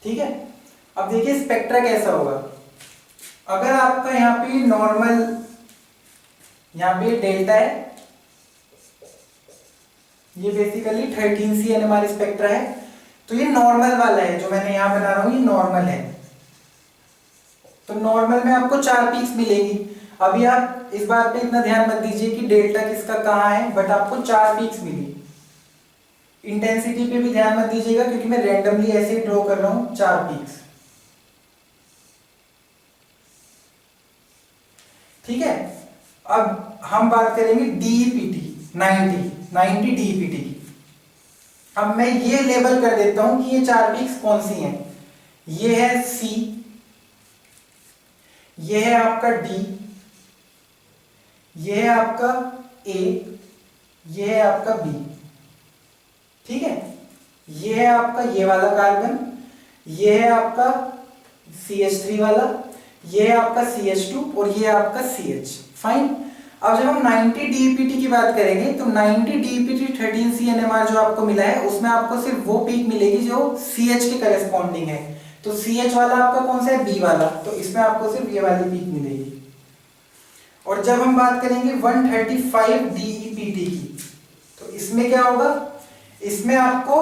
ठीक है, अब देखिए स्पेक्ट्रा कैसा होगा। अगर आपका यहाँ पे नॉर्मल, यहाँ पे डेल्टा है, ये बेसिकली 13CNMR स्पेक्ट्रा है, तो ये नॉर्मल वाला है जो मैंने यहाँ बना रहा हूं, ये नॉर्मल है। तो नॉर्मल में आपको 4 पीक्स मिलेगी। अभी आप इस बात पे इतना ध्यान मत दीजिए कि डेल्टा किसका कहाँ है, बट आपको 4 पीक्स मिली। इंटेंसिटी पे भी ध्यान मत दीजिएगा क्योंकि मैं रैंडमली ऐसे ही ड्रॉ कर रहा हूं 4 पीक्स, ठीक है। अब हम बात करेंगे DEPT 90 DEPT की। अब मैं ये लेबल कर देता हूं कि ये 4 पीक्स कौन सी हैं। ये है C, ये है आपका D, ये है आपका A, ये है आपका B, ठीक है। ये है आपका ये वाला कार्बन, ये है आपका CH3 वाला, ये है आपका CH2 और ये है आपका CH। फाइन। अब जब हम 90 DEPT की बात करेंगे तो 90 DEPT 13CNMR जो आपको मिला है उसमें आपको सिर्फ वो पीक मिलेगी जो CH के करस्पॉन्डिंग है। तो CH वाला आपका कौन सा है, B वाला, तो इसमें आपको सिर्फ ये वाली पीक मिलेगी। और जब हम बात करेंगे 135 DEPT की, तो इसमें क्या होगा, इसमें आपको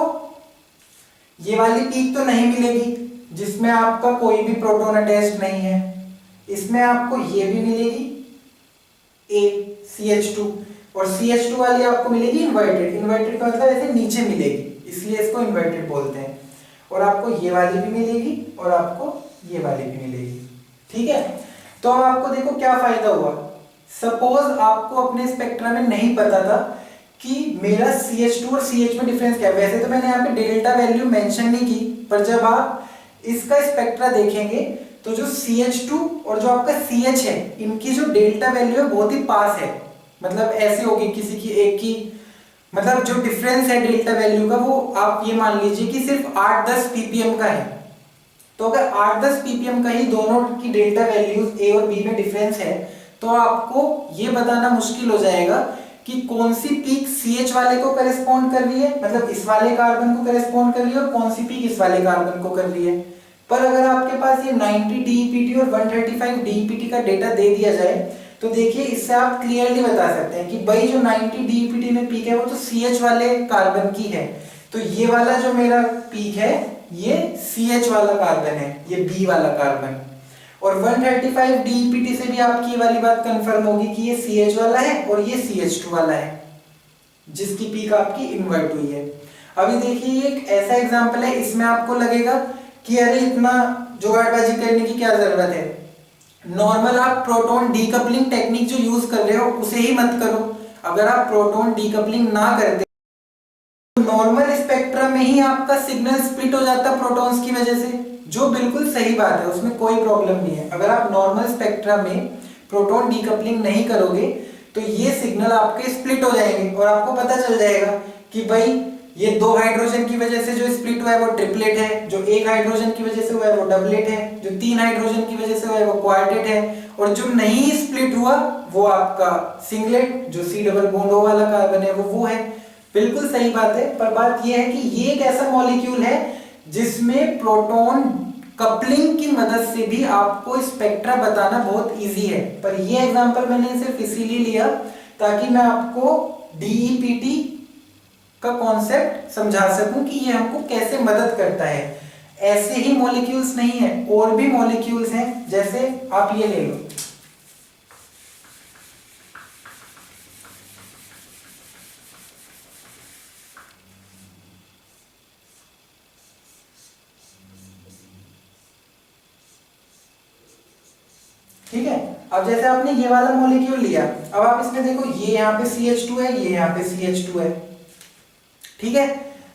ये वाली पीक तो नहीं मिलेगी जिसमें आपका कोई भी प्रोटॉन अटैच्ड नहीं है। इसमें आपको ये भी मिलेगी A CH2, और CH2 वाली आपको मिलेगी इन्वर्टेड। इन्वर्टेड का मतलब ऐसे नीचे मिलेगी, इसलिए इसको इन्वर्टेड बोलते हैं। और आपको ये वाली भी मिलेगी और आपको ये वाली भी मिलेगी, ठीक है। तो अब आपको देखो क्या फायदा हुआ। सपोज आपको अपने स्पेक्ट्रम में नहीं पता था कि मेरा CH2 और CH में डिफरेंस क्या है। वैसे तो मैंने यहाँ पे डेल्टा वैल्यू मेंशन नहीं की, पर जब आप इसका स्पेक्ट्रा देखेंगे तो जो CH2 और जो आपका CH है, इनकी जो डेल्टा वैल्यू है बहुत ही पास है। मतलब ऐसे होगी किसी की एक की, मतलब जो डिफरेंस है डेल्टा वैल्यू का वो आप ये मान लीजिए कि सिर्फ 8-10 ppm का है। तो अगर 8-10 ppm का ही दोनों की डेल्टा वैल्यूज A और B में डिफरेंस है तो आपको ये बताना मुश्किल हो जाएगा कि कौन सी पीक CH वाले को करेस्पॉन्ड कर रही है, मतलब इस वाले कार्बन को करेस्पॉन्ड कर रही है, और कौन सी पीक इस वाले कार्बन को कर रही है। पर अगर आपके पास ये 90 DEPT और 135 DEPT का डेटा दे दिया जाए तो देखिए इससे आप क्लियरली बता सकते हैं कि भाई जो 90 DEPT में पीक है वो तो CH वाले कार्बन की है, तो ये वाला जो मेरा पीक है ये CH वाला कार्बन है, ये B वाला कार्बन। और 135 DEPT से भी आपकी ये वाली बात कंफर्म होगी कि ये CH वाला है और ये CH2 वाला है, जिसकी पीक आपकी इन्वर्ट हुई है। अभी देखिए एक ऐसा एग्जांपल है, इसमें आपको लगेगा कि अरे इतना जुगाड़बाजी करने की क्या जरूरत है। नॉर्मल आप प्रोटॉन डीकपलिंग टेक्निक जो यूज कर रहे हो उसे ही मत करो। अगर आप प्रोटॉन डीकपलिंग ना करते तो नॉर्मल स्पेक्ट्रम में ही आपका सिग्नल स्प्लिट हो जाता प्रोटॉन्स की वजह से, जो बिल्कुल सही बात है, उसमें कोई प्रॉब्लम नहीं है। अगर आप नॉर्मल स्पेक्ट्रम में प्रोटॉन डीकपलिंग नहीं करोगे तो ये सिग्नल आपके स्प्लिट हो जाएंगे और आपको पता चल जाएगा कि भाई ये 2 हाइड्रोजन की वजह से जो स्प्लिट हुआ है वो ट्रिपलेट है, जो 1 हाइड्रोजन की वजह से हुआ है वो डबलेट है, जो 3 हाइड्रोजन की वजह से हुआ है वो क्वार्टेट है, और जो नहीं स्प्लिट हुआ वो आपका सिंगलेट, जो C डबल बॉन्ड O वाला कार्बन है वो है। बिल्कुल सही बात है, पर बात ये है कि ये एक ऐसा मॉलिक्यूल है जिसमें प्रोटॉन कपलिंग की मदद से भी आपको स्पेक्ट्रा बताना बहुत इजी है। पर ये एग्जांपल मैंने सिर्फ इसीलिए लिया ताकि मैं आपको DEPT का कॉन्सेप्ट समझा सकूं कि ये हमको कैसे मदद करता है। ऐसे ही मॉलिक्यूल्स नहीं है, और भी मॉलिक्यूल्स हैं, जैसे आप ये ले लो, ठीक है। अब जैसे आपने ये वाला मॉलिक्यूल लिया, अब आप इसमें देखो ये यहाँ पे CH2 है, ये यहाँ पे CH2 है, ठीक है,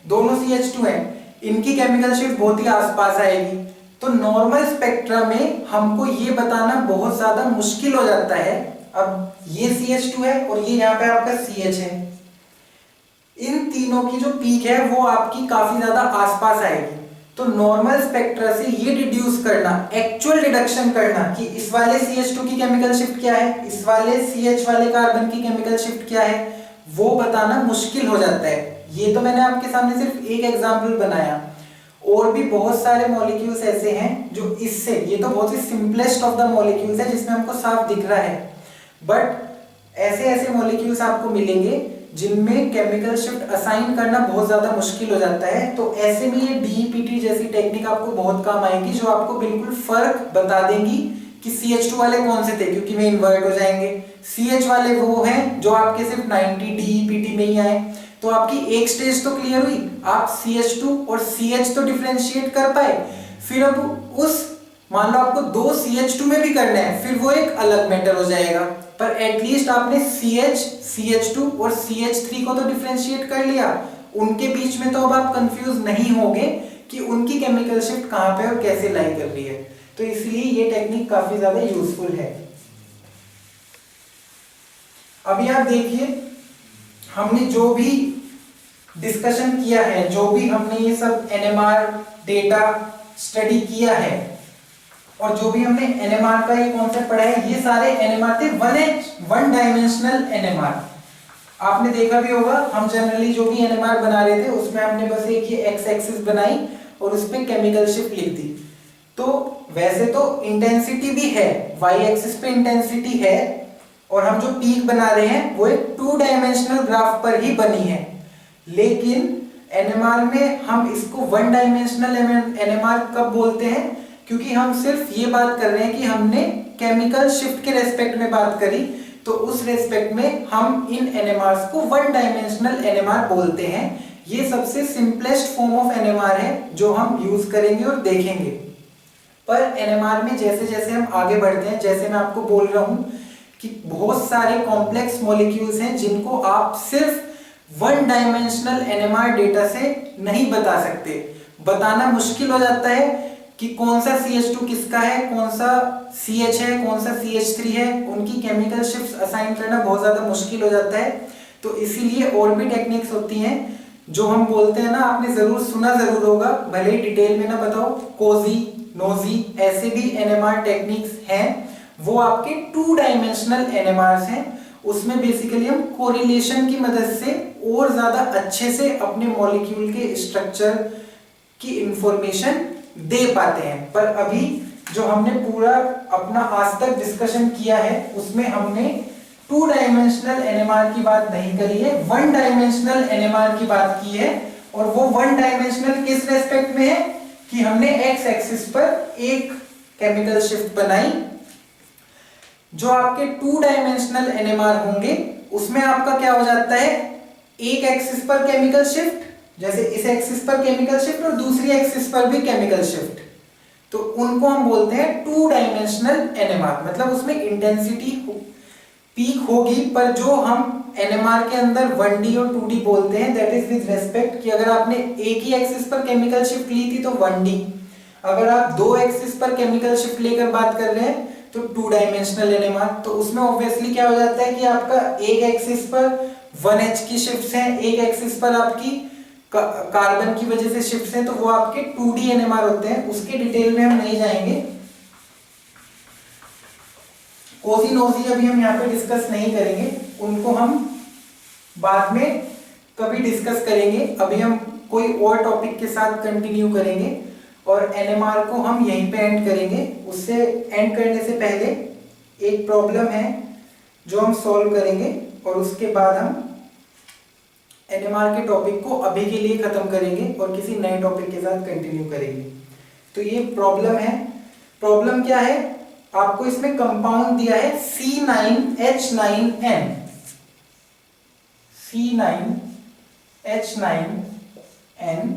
दोनों CH2 है, इनकी केमिकल शिफ्ट बहुत ही आसपास आएगी। तो नॉर्मल स्पेक्ट्रम में हमको ये बताना बहुत ज्यादा मुश्किल हो जाता है। अब ये CH2 है और ये यहाँ पे आपका CH है, इन तीनों की जो पीक है वो आपकी काफी ज्यादा आसपास आएगी। तो नॉर्मल स्पेक्ट्रा से ये डिड्यूस करना, एक्चुअल डिडक्शन करना कि इस वाले CH2 की केमिकल शिफ्ट क्या है, इस वाले CH वाले कार्बन की केमिकल शिफ्ट क्या है, वो बताना मुश्किल हो जाता है। ये तो मैंने आपके सामने सिर्फ एक एग्जांपल बनाया, और भी बहुत सारे मॉलिक्यूल्स ऐसे हैं जो इससे, ये तो बहुत ही सिंपलेस्ट ऑफ द मॉलिक्यूल्स है जिसमें हमको साफ दिख रहा है, बट ऐसे ऐसे मॉलिक्यूल्स आपको मिलेंगे जिनमें केमिकल शिफ्ट असाइन करना बहुत ज्यादा मुश्किल हो जाता है। तो ऐसे में ये DEPT जैसी टेक्निक आपको बहुत काम आएगी, जो आपको बिल्कुल फर्क बता देंगी कि CH2 वाले कौन से थे, क्योंकि वे इन्वर्ट हो जाएंगे, CH वाले वो हैं जो आपके सिर्फ 90 DEPT में ही आए। तो आपकी एक स्टेज तो क्लियर हुई, आप CH2 और CH तो डिफरेंशिएट कर पाए। फिर अब उस, मान लो आपको 2 CH2 में भी करना है, फिर वो एक अलग मैटर हो जाएगा, पर एटलीस्ट आपने CH, CH2 और CH3 को तो डिफरेंशिएट कर लिया। उनके बीच में तो अब आप कंफ्यूज नहीं होगे कि उनकी केमिकल शिफ्ट कहां पे और कैसे लाई कर रही है। तो इसलिए ये टेक्निक काफी ज्यादा यूजफुल है। अभी आप देखिए, हमने जो भी डिस्कशन किया है, जो भी हमने ये सब NMR डेटा स्टडी किया है, और जो भी हमने NMR का ये कॉन्सेप्ट पढ़ा है, ये सारे NMR थे वन डायमेंशनल NMR। आपने देखा भी होगा, हम जनरली जो भी NMR बना रहे थे उसमें हमने बस एक ये एक्स एक्सिस बनाई और उस पे केमिकल शिफ्ट लिख दी। तो वैसे तो इंटेंसिटी भी है, y एक्सिस पे इंटेंसिटी है, और हम जो पीक बना रहे हैं वो एक 2 डायमेंशनल ग्राफ पर ही बनी है। लेकिन NMR में हम इसको 1 डायमेंशनल NMR कब बोलते हैं, क्योंकि हम सिर्फ ये बात कर रहे हैं कि हमने केमिकल शिफ्ट के रेस्पेक्ट में बात करी, तो उस रेस्पेक्ट में हम इन NMRs को 1 डायमेंशनल NMR बोलते हैं। ये सबसे सिंपलेस्ट फॉर्म ऑफ NMR है जो हम यूज करेंगे और देखेंगे। पर NMR में जैसे जैसे हम आगे बढ़ते हैं, जैसे मैं आपको बोल रहा हूं कि बहुत सारे कॉम्प्लेक्स मॉलिक्यूल्स हैं जिनको आप सिर्फ 1 डायमेंशनल NMR डेटा से नहीं बता सकते। बताना मुश्किल हो जाता है कि कौन सा CH2 किसका है, कौन सा CH है, कौन सा CH3 है, उनकी केमिकल शिफ्ट्स असाइन करना बहुत ज्यादा मुश्किल हो जाता है। तो इसीलिए और भी टेक्निक्स होती हैं जो हम बोलते हैं ना, आपने जरूर सुना जरूर होगा, भले ही डिटेल में ना बताओ, कोजी, नोजी, ऐसे भी NMR टेक्निक्स हैं, वो आपके 2 डायमेंशनल NMRs हैं। उसमें बेसिकली हम कोरिलेशन की मदद से और ज्यादा अच्छे से अपने मॉलिक्यूल के स्ट्रक्चर की इंफॉर्मेशन दे पाते हैं। पर अभी जो हमने पूरा अपना आज तक डिस्कशन किया है उसमें हमने 2 डायमेंशनल NMR की बात नहीं करी है, 1 डायमेंशनल NMR की बात की है। और वो 1 डायमेंशनल किस रेस्पेक्ट में है कि हमने एक्स एक्सिस पर एक केमिकल शिफ्ट बनाई। जो आपके 2 डायमेंशनल एनएमआर होंगे उसमें आपका क्या हो जाता है, एक एक्सिस पर केमिकल शिफ्ट, जैसे इस एक्सिस पर केमिकल शिफ्ट और दूसरी एक्सिस पर भी केमिकल शिफ्ट, तो उनको हम बोलते हैं 2 डायमेंशनल एनएमआर। मतलब उसमें इंटेंसिटी पीक होगी, पर जो हम एनएमआर के अंदर 1D और 2D बोलते हैं, दैट इज विद रेस्पेक्ट कि अगर आपने एक ही एक्सिस पर केमिकल शिफ्ट ली थी तो 1D, अगर आप 2 एक्सिस पर केमिकल शिफ्ट लेकर बात कर रहे हैं तो 2 डायमेंशनल एनएमआर। तो उसमें ऑब्वियसली क्या हो जाता है कि आपका एक एक्सिस पर 1H की शिफ्ट्स हैं, एक एक्सिस पर आपकी कार्बन की वजह से शिफ्ट्स हैं, तो वो आपके 2D एनएमआर होते हैं। उसके डिटेल में हम नहीं जाएंगे, कोजी नोजी अभी हम यहाँ पे डिस्कस नहीं करेंगे, उनको हम बाद में कभी डिस्कस करेंगे। अभी हम कोई और टॉपिक के साथ कंटिन्यू करेंगे और एनएमआर को हम यहीं पे एंड करेंगे। उससे एंड करने से पहले एक प्रॉब्लम है जो हम सॉल्व करेंगे और उसके बाद हम एनएमआर के टॉपिक को अभी के लिए खत्म करेंगे और किसी नए टॉपिक के साथ कंटिन्यू करेंगे। तो ये प्रॉब्लम है। प्रॉब्लम क्या है, आपको इसमें कंपाउंड दिया है C9H9N, C9H9N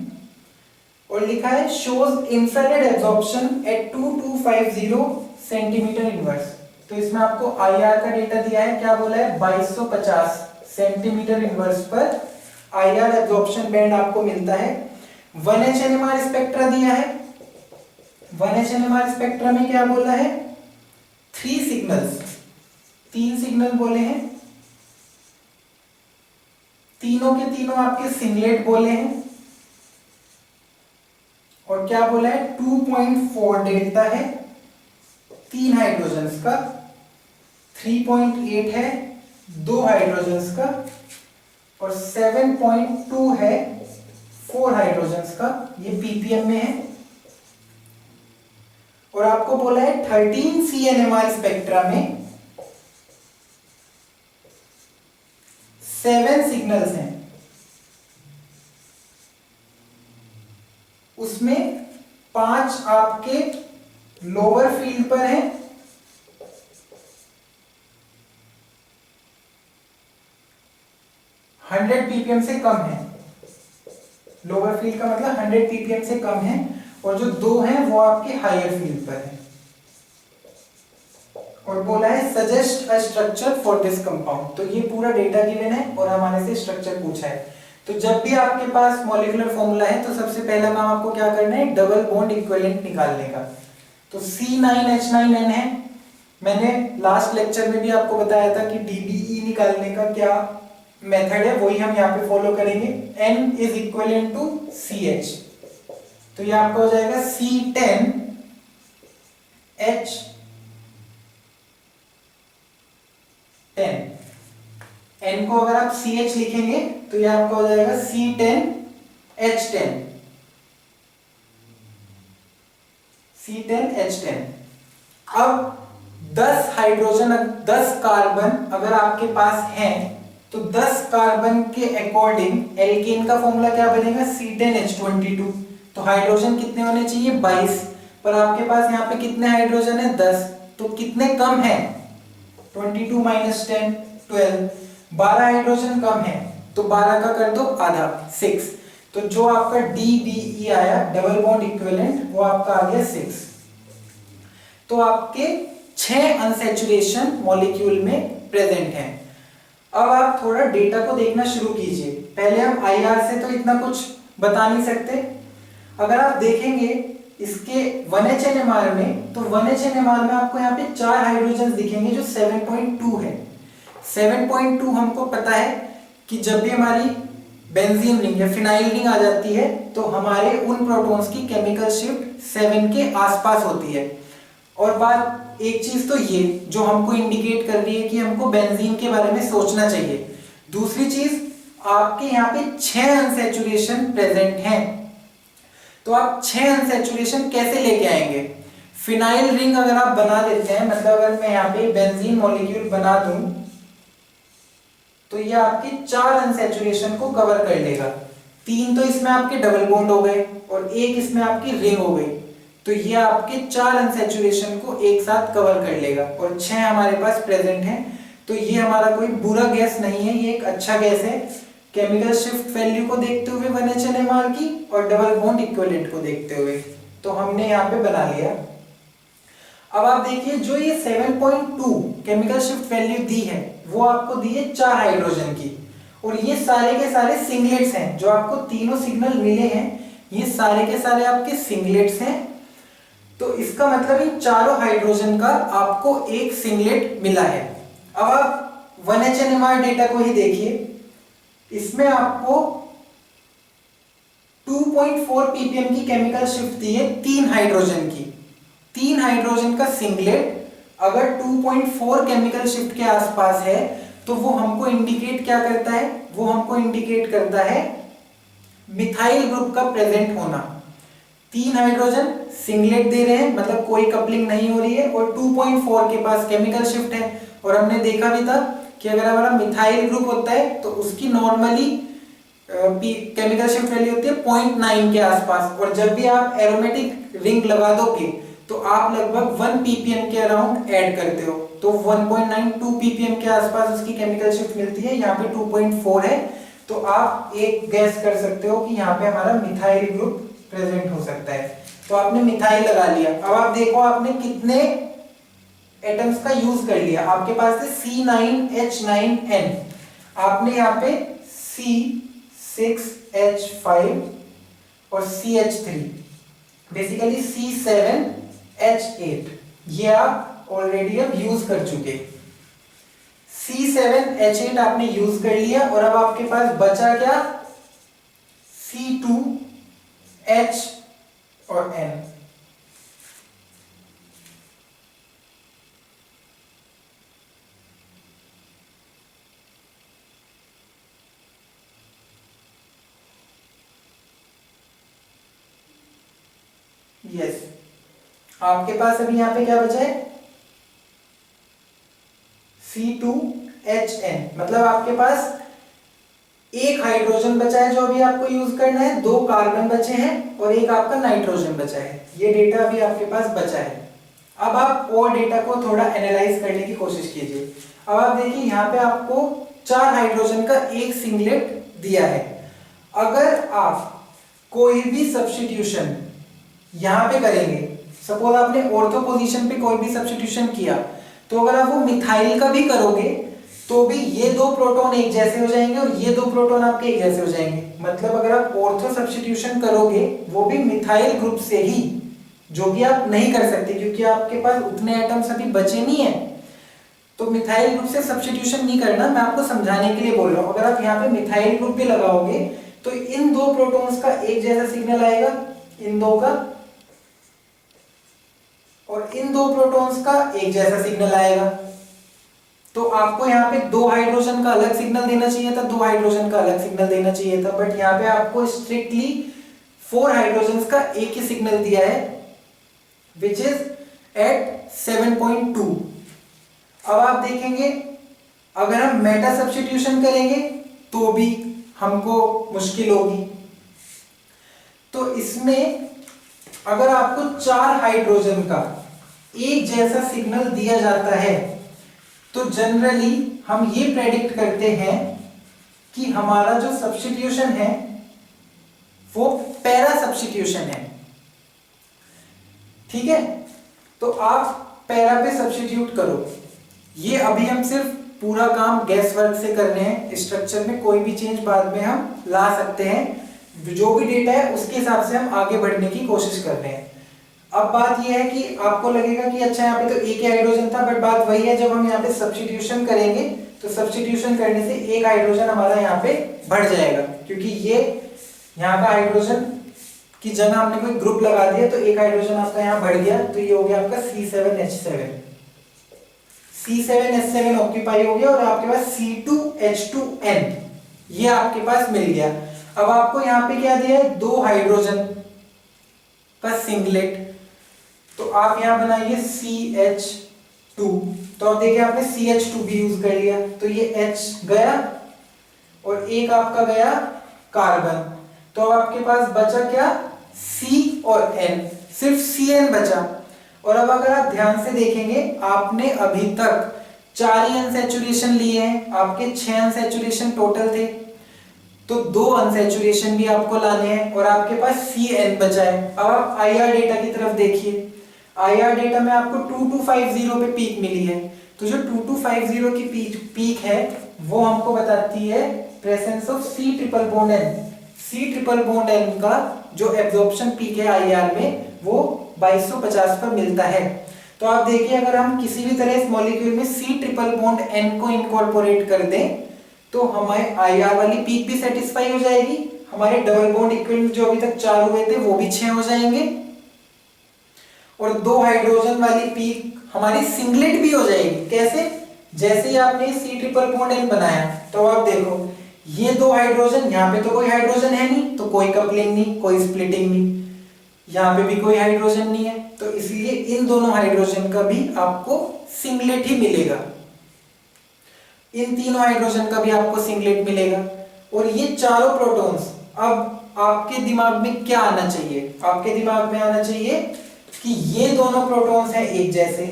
और लिखा है shows infrared absorption at 2250 centimetre inverse. तो इसमें आपको आईआर का डेटा दिया है, क्या बोला है, 2250 सेंटीमीटर इनवर्स पर आईआर एब्जॉर्प्शन बैंड आपको मिलता है। 1H एनएमआर स्पेक्ट्रा दिया है। 1H एनएमआर स्पेक्ट्रा में क्या बोला है, 3 सिग्नल्स, 3 सिग्नल बोले हैं, तीनों के तीनों आपके सिंगलेट बोले हैं और क्या बोला है 2.4 डेल्टा है 3 हाइड्रोजन्स का, 3.8 है 2 हाइड्रोजन्स का और 7.2 है 4 हाइड्रोजन्स का। ये पीपीएम में है। और आपको बोला है 13 CNMR स्पेक्ट्रा में 7 सिग्नल्स हैं, उसमें 5 आपके लोअर फील्ड पर हैं, 100 ppm से कम है। लोअर फील्ड का मतलब 100 ppm से कम है और जो 2 हैं वो आपके हायर फील्ड पर है। और बोला है suggest a structure for this compound. तो ये पूरा डेटा गिवन है और हमारे से स्ट्रक्चर पूछा है। तो जब भी आपके पास मॉलिक्यूलर फॉर्मूला है तो सबसे पहला काम आपको क्या करना है, डबल बॉन्ड इक्विवेलेंट निकालने का। तो C9H9N है, मैंने लास्ट लेक्चर में भी आपको बताया था कि DBE निकालने का क्या मेथड है, वही हम यहाँ पे फॉलो करेंगे। N is equivalent to CH, तो ये आपका हो जाएगा C10H10। N को अगर आप CH लिखेंगे तो ये आपका हो जाएगा C10H10, C10H10। अब 10 हाइड्रोजन 10 कार्बन अगर आपके पास हैं तो 10 कार्बन के अकॉर्डिंग एल्केन का फॉर्मूला क्या बनेगा, C10H22। तो हाइड्रोजन कितने होने चाहिए, 22, पर आपके पास यहाँ पे कितने हाइड्रोजन है, 10, तो कितने कम है, 22 माइनस 10 12, 12 हाइड्रोजन कम है, तो 12 का कर दो आधा 6। तो जो आपका DBE आया डबल बॉन्ड इक्विवेलेंट वो आपका आ गया 6। तो आपके 6 अनसैचुरेशन मॉलिक्यूल में प्रेजेंट हैं। अब आप थोड़ा डेटा को देखना शुरू कीजिए। पहले हम IR से तो इतना कुछ बता नहीं सकते। अगर आप देखेंगे इसके 1H NMR में, तो 1H NMR में आपको यहाँ पे 4 हाइड्रोजन दिखेंगे जो 7.2 है। 7.2 हमको पता है कि जब भी हमारी बेंजीन रिंग या फिनाइल रिंग आ जाती है तो हमारे उन प्रोटॉन्स की केमिकल शिफ्ट 7 के आसपास होती है। और बात एक चीज तो ये जो हमको इंडिकेट कर रही है कि हमको बेंजीन के बारे में सोचना चाहिए। दूसरी चीज आपके यहाँ पे 6 अनसैचुरेशन प्रेजेंट हैं, तो आप 6 अनसैचुरेशन कैसे लेके आएंगे। फिनाइल रिंग अगर आप बना लेते हैं, मतलब अगर मैं यहाँ पे बेंजीन मॉलिक्यूल बना दूं तो ये आपके 4 अनसैचुरेशन को कवर कर लेगा। 3 तो इसमें आपके डबल बॉन्ड हो गए और एक इसमें आपकी रिंग हो गई। तो ये आपके 4 अनसैचुरेशन को एक साथ कवर कर लेगा और 6 हमारे पास प्रेजेंट हैं। तो ये हमारा कोई बुरा गैस नहीं है, ये एक अच्छा गैस है केमिकल शिफ्ट वैल्यू को देखते हुए 1H NMR की और डबल बॉन्ड इक्विवेलेंट को देखते हुए। तो हमने यहाँ पे बना लिया। अब आप देखिए जो ये 7.2 केमिकल शिफ्ट वैल्यू दी है वो आपको दी है 4 हाइड्रोजन की, और ये सारे के सारे सिंगलेट्स हैं। जो आपको तीनों सिग्नल मिले हैं ये सारे के सारे आपके सिंगलेट्स हैं। तो इसका मतलब इन चारों हाइड्रोजन का आपको एक सिंगलेट मिला है। अब आप 1H NMR डेटा को ही देखिए, इसमें आपको 2.4 ppm की केमिकल शिफ्ट दी है 3 हाइड्रोजन की। 3 हाइड्रोजन का सिंगलेट अगर 2.4 केमिकल शिफ्ट के आसपास है तो वो हमको इंडिकेट क्या करता है, वो हमको इंडिकेट करता है मिथाइल ग्रुप का प्रेजेंट होना। 3 हाइड्रोजन सिंगलेट दे रहे हैं मतलब कोई कपलिंग नहीं हो रही है, और 2.4 के पास केमिकल शिफ्ट है। और हमने देखा भी था कि अगर हमारा मिथाइल ग्रुप होता है तो उसकी नॉर्मली केमिकल शिफ्ट वैल्यू होती है 0.9 के आसपास, और जब भी आप एरोमेटिक रिंग लगा दोगे तो आप लगभग 1 ppm के अराउंड ऐड करते हो, तो 1.92 ppm के आसपास उसकी केमिकल शिफ्ट मिलती है। यहाँ पे 2.4 है, तो आप एक गैस कर सकते हो कि यहाँ पे हमारा मिथाइल ग्रुप प्रेजेंट हो सकता है। तो आपने मिथाइल लगा लिया। अब आप देखो आपने कितने एटम्स का यूज कर लिया। आपके पास थे C9H9N, आपने यहाँ पे C6H5 और CH3, बेसिकली C7H8, ये आप ऑलरेडी अब यूज कर चुके। C7H8 आपने यूज कर लिया, और अब आपके पास बचा क्या, C2H और N। यस, आपके पास अभी यहां पे क्या बचा है, C2HN, मतलब आपके पास एक हाइड्रोजन बचा है जो अभी आपको यूज करना है, 2 कार्बन बचे हैं और एक आपका नाइट्रोजन बचा है। ये डेटा अभी आपके पास बचा है। अब आप और डेटा को थोड़ा एनालाइज करने की कोशिश कीजिए। अब आप देखिए यहाँ पे आपको 4 हाइड्रोजन का एक सिंगलेट दिया है। अगर आप कोई भी सब्स्टिट्यूशन यहाँ पे करेंगे, सपोज आपने ऑर्थो पोजीशन पे कोई भी सब्स्टिट्यूशन किया, तो अगर आप वो मिथाइल का भी करोगे तो भी ये 2 प्रोटॉन एक जैसे हो जाएंगे और ये 2 प्रोटॉन आपके एक जैसे हो जाएंगे। मतलब अगर आप ऑर्थो सब्स्टिट्यूशन करोगे वो भी मिथाइल ग्रुप से ही, जो कि आप नहीं कर सकते क्योंकि आपके पास उतने एटम्स अभी बचे नहीं है। तो मिथाइल ग्रुप से सब्स्टिट्यूशन नहीं करना, मैं आपको समझाने के लिए बोल रहा हूँ। अगर आप यहाँ पे मिथाइल ग्रुप भी लगाओगे तो इन 2 प्रोटॉन्स का एक जैसा सिग्नल आएगा, इन 2 का, और इन 2 प्रोटॉन्स का एक जैसा सिग्नल आएगा। तो आपको यहाँ पे 2 हाइड्रोजन का अलग सिग्नल देना चाहिए था, 2 हाइड्रोजन का अलग सिग्नल देना चाहिए था, बट यहाँ पे आपको स्ट्रिक्टली 4 हाइड्रोजन का एक ही सिग्नल दिया है, विच इज एट 7.2। अब आप देखेंगे अगर हम मेटा सब्स्टिट्यूशन करेंगे तो भी हमको मुश्किल होगी। तो इसमें अगर आपको 4 हाइड्रोजन का एक जैसा सिग्नल दिया जाता है तो जनरली हम ये प्रेडिक्ट करते हैं कि हमारा जो सब्स्टिट्यूशन है वो पैरा सब्स्टिट्यूशन है। ठीक है, तो आप पैरा पे सब्स्टिट्यूट करो। ये अभी हम सिर्फ पूरा काम गैस वर्क से कर रहे हैं, स्ट्रक्चर में कोई भी चेंज बाद में हम ला सकते हैं। जो भी डेटा है उसके हिसाब से हम आगे बढ़ने की कोशिश कर रहे हैं। अब बात यह है कि आपको लगेगा कि अच्छा यहाँ पे तो एक ही हाइड्रोजन था, बट बात वही है, जब हम यहाँ पे सब्स्टिट्यूशन करेंगे तो सब्स्टिट्यूशन करने से एक हाइड्रोजन हमारा यहाँ पे बढ़ जाएगा, क्योंकि ये यहाँ का हाइड्रोजन की जगह हमने कोई ग्रुप लगा दिया तो एक हाइड्रोजन आपका यहाँ बढ़ गया, तो ये हो गया आपका C7H7। C7H7 ऑक्यूपाई हो गया और आपके पास C2H2N ये आपके पास मिल गया। अब आपको यहाँ पे क्या दिया है, 2 हाइड्रोजन का सिंगलेट, तो आप यहाँ बनाइए CH2। तो अब देखिए आपने CH2 भी यूज कर लिया, तो ये H गया और एक आपका गया कार्बन। तो अब आपके पास बचा क्या, C और N। सिर्फ Cn बचा। और अब अगर आप ध्यान से देखेंगे, आपने अभी तक 4 ही अनसैचुरेशन लिए हैं, आपके 6 अनसैचुरेशन टोटल थे, तो 2 अनसैचुरेशन भी आपको लाने हैं और आपके पास Cn बचा है। अब आप IR डेटा की तरफ देखिए, IR डेटा में आपको 2250 पे पीक मिली है, तो जो 2250 की पीक है वो हमको बताती है presence of C triple bond N। C triple bond N का जो एब्जॉर्प्शन पीक है IR में वो 2250 पर मिलता है। तो आप देखिए, अगर हम किसी भी तरह इस मॉलिक्यूल में C ट्रिपल बॉन्ड N को इनकॉर्पोरेट कर दें तो हमारे IR वाली पीक भी सेटिस्फाई हो जाएगी, हमारे डबल बॉन्ड इक्विवेलेंट जो अभी तक 4 हुए थे वो भी 6 हो जाएंगे, और 2 हाइड्रोजन वाली पीक हमारी सिंगलेट भी हो जाएगी। कैसे? जैसे ही आपने C ट्रिपल बॉन्ड N बनाया तो आप देखो, ये 2 हाइड्रोजन, यहाँ पे तो कोई हाइड्रोजन है नहीं, तो कोई कपलिंग नहीं, कोई स्प्लिटिंग नहीं, यहाँ पे भी कोई हाइड्रोजन नहीं है, तो इसलिए इन दोनों हाइड्रोजन का भी आपको सिंगलेट ही मिलेगा, इन तीनों हाइड्रोजन का भी आपको सिंगलेट मिलेगा। और ये चारों प्रोटॉन्स, अब आपके दिमाग में क्या आना चाहिए? आपके दिमाग में आना चाहिए कि ये दोनों प्रोटॉन्स हैं एक जैसे,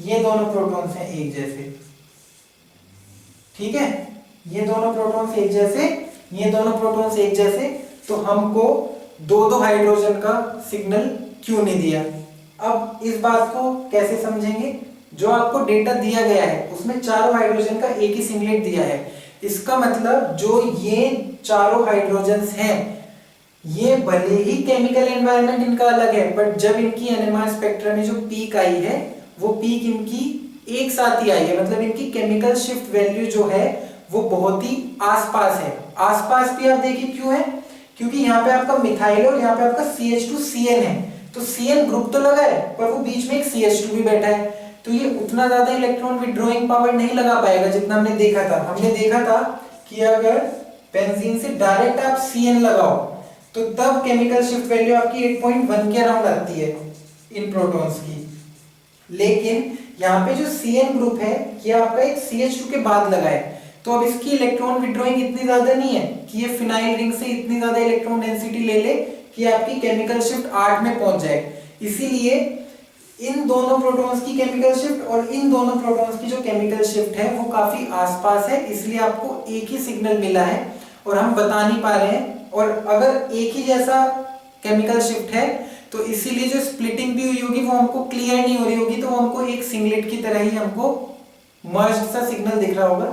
ये दोनों प्रोटॉन्स हैं एक जैसे, ठीक है, ये दोनों प्रोटॉन्स एक जैसे, ये दोनों प्रोटॉन्स एक जैसे, तो हमको 2-2 हाइड्रोजन का सिग्नल क्यों नहीं दिया? अब इस बात को कैसे समझेंगे? जो आपको डेटा दिया गया है उसमें चारों हाइड्रोजन का एक ही सिंगलेट दिया है, इसका मतलब जो ये चारों हाइड्रोजन्स हैं ये भले ही केमिकल एनवायरनमेंट इनका अलग है, बट जब इनकी NMR स्पेक्ट्रम में जो पीक आई है वो पीक इनकी एक साथ ही आई है, मतलब इनकी केमिकल शिफ्ट वैल्यू जो है वो बहुत ही आसपास है। आसपास भी आप देखिए क्यों है? क्योंकि यहाँ पे आपका मिथाइल और यहाँ पे आपका CH2CN है, तो CN ग्रुप तो लगा है पर वो बीच में एक CH2 भी बैठा है, तो ये उतना ज्यादा इलेक्ट्रॉन विड्रॉइंग पावर नहीं लगा पाएगा जितना हमने देखा था। हमने देखा था कि अगर बेंजीन से डायरेक्ट आप Cn लगाओ तो तब केमिकल शिफ्ट वैल्यू आपकी 8.1 के अराउंड आती है इन प्रोटॉन्स की, लेकिन यहाँ पे जो Cn ग्रुप है ये आपका एक CH2 के बाद लगा है, तो अब इसकी इलेक्ट्रॉन विड्रॉइंग इतनी ज्यादा नहीं है कि ये फिनाइल रिंग से इतनी ज्यादा इलेक्ट्रॉन डेंसिटी ले ले कि आपकी केमिकल शिफ्ट 8 में पहुंच जाए। इसीलिए इन दोनों प्रोटॉन्स की केमिकल शिफ्ट और इन दोनों प्रोटॉन्स की जो केमिकल शिफ्ट है वो काफी आसपास है, इसलिए आपको एक ही सिग्नल मिला है और हम बता नहीं पा रहे हैं। और अगर एक ही जैसा केमिकल शिफ्ट है तो इसीलिए जो स्प्लिटिंग भी हुई होगी वो हमको क्लियर नहीं हो रही होगी, तो हमको एक सिंगलेट की तरह ही हमको मर्ज्ड सा सिग्नल दिख रहा होगा।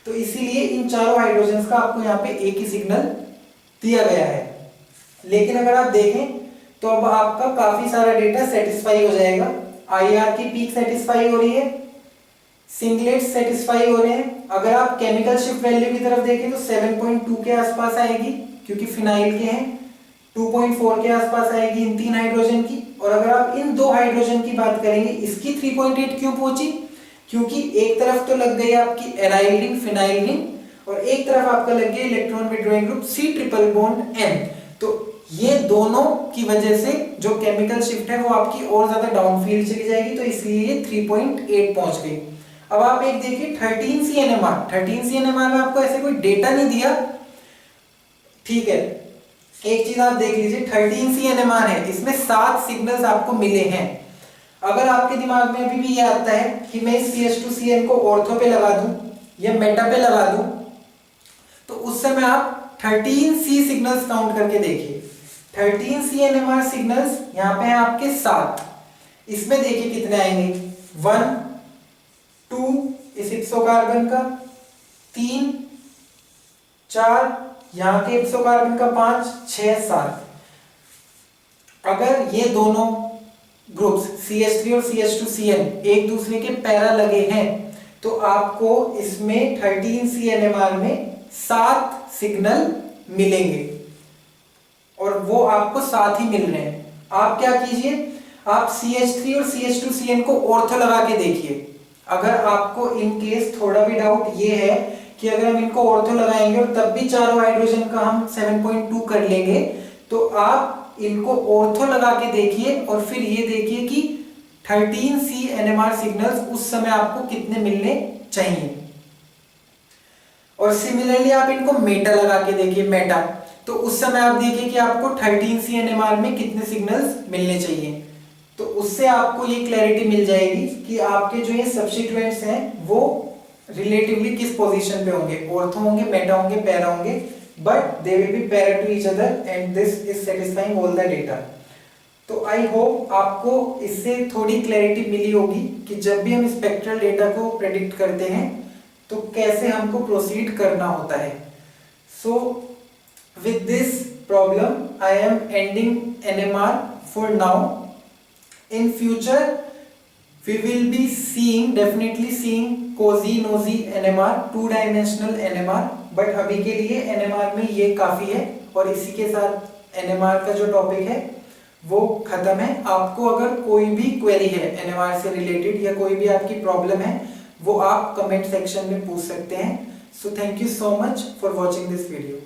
तो इसीलिए इन चारों हाइड्रोजन्स का आपको यहाँ पे एक ही सिग्नल दिया गया है। लेकिन अगर आप देखें तो अब आपका काफी सारा डेटा सेटिस्फाई हो जाएगा। IR की पीक सेटिस्फाई हो रही है, सिंगलेट सेटिस्फाई हो रहे हैं। अगर आप केमिकल शिफ्ट वैल्यू की तरफ देखें तो 7.2 के आसपास आएगी क्योंकि फिनाइल के हैं, 2.4 के आसपास आएगी इन 3 हाइड्रोजन की। और अगर आप इन 2 हाइड्रोजन की बात करेंगे, इसकी 3.8 क्यों पहुंची? क्योंकि एक तरफ तो लग गई आपकी एराइल रिंग, फिनाइल रिंग, और एक तरफ आपका लग गया electron withdrawing group C triple bond N। तो ये दोनों की वजह से जो केमिकल शिफ्ट है वो आपकी और ज्यादा डाउनफील्ड चली जाएगी, तो इसलिए ये 3.8 पहुंच गई। अब आप एक देखिए 13C NMR, 13C NMR में आपको ऐसे कोई डेटा नहीं दिया, ठीक है। एक चीज आप देख लीजिए, 13C NMR है, इसमें 7 सिग्नल्स आपको मिले हैं। अगर आपके दिमाग में अभी भी ये आता है कि मैं इस CH2CN को ऑर्थो पे लगा दूं या मेटा पे लगा दूं, तो उस समय आप 13C सिग्नल्स काउंट करके देखिए। 13C NMR सिग्नल्स यहाँ पे हैं आपके 7, इसमें देखिए कितने आएंगे, 1 2 इस इप्सो कार्बन का, 3 4 यहाँ के इप्सो कार्बन का, 5 6 7। अगर ये दोनों ग्रुप्स CH3 और CH2CN एक दूसरे के पैरा लगे हैं तो आपको इसमें 13C NMR में 7 सिग्नल मिलेंगे और वो आपको 7 ही मिल रहे हैं। आप क्या कीजिए, आप CH3 और CH2CN को ऑर्थो लगा के देखिए। अगर आपको इन केस थोड़ा भी डाउट ये है कि अगर हम इनको ऑर्थो लगाएंगे और तब भी चारों हाइड्रोजन का हम 7.2 कर लेंगे, तो आप इनको ऑर्थो लगा के देखिए और फिर ये देखिए कि 13C NMR सिग्नल्स उस समय आपको कितने मिलने चाहिए। और सिमिलरली आप इनको मेटा लगा के देखिए, मेटा, तो उस समय आप देखिए कि आपको 13C NMR में कितने सिग्नल्स मिलने चाहिए। तो उससे आपको ये क्लैरिटी मिल जाएगी कि आपके जो ये सब्स्टिट्यूएंट्स हैं वो रिलेटिवली किस पोजीशन पे होंगे, ऑर्थो होंगे, मेटा होंगे, पैरा होंगे, but they will be para two each other and this is satisfying all the data. तो आई होप आपको इससे थोड़ी क्लैरिटी मिली होगी कि जब भी हम स्पेक्ट्रल डेटा को प्रेडिक्ट करते हैं तो कैसे हमको प्रोसीड करना होता है। So with this problem I am ending NMR for now. In future we will be definitely seeing cozy nosy NMR, 2-dimensional NMR, but अभी के लिए NMR में ये काफी है। और इसी के साथ NMR का जो टॉपिक है वो खत्म है। आपको अगर कोई भी क्वेरी है NMR से रिलेटेड या कोई भी आपकी प्रॉब्लम है वो आप कमेंट सेक्शन में पूछ सकते हैं। So thank you so much for watching this video.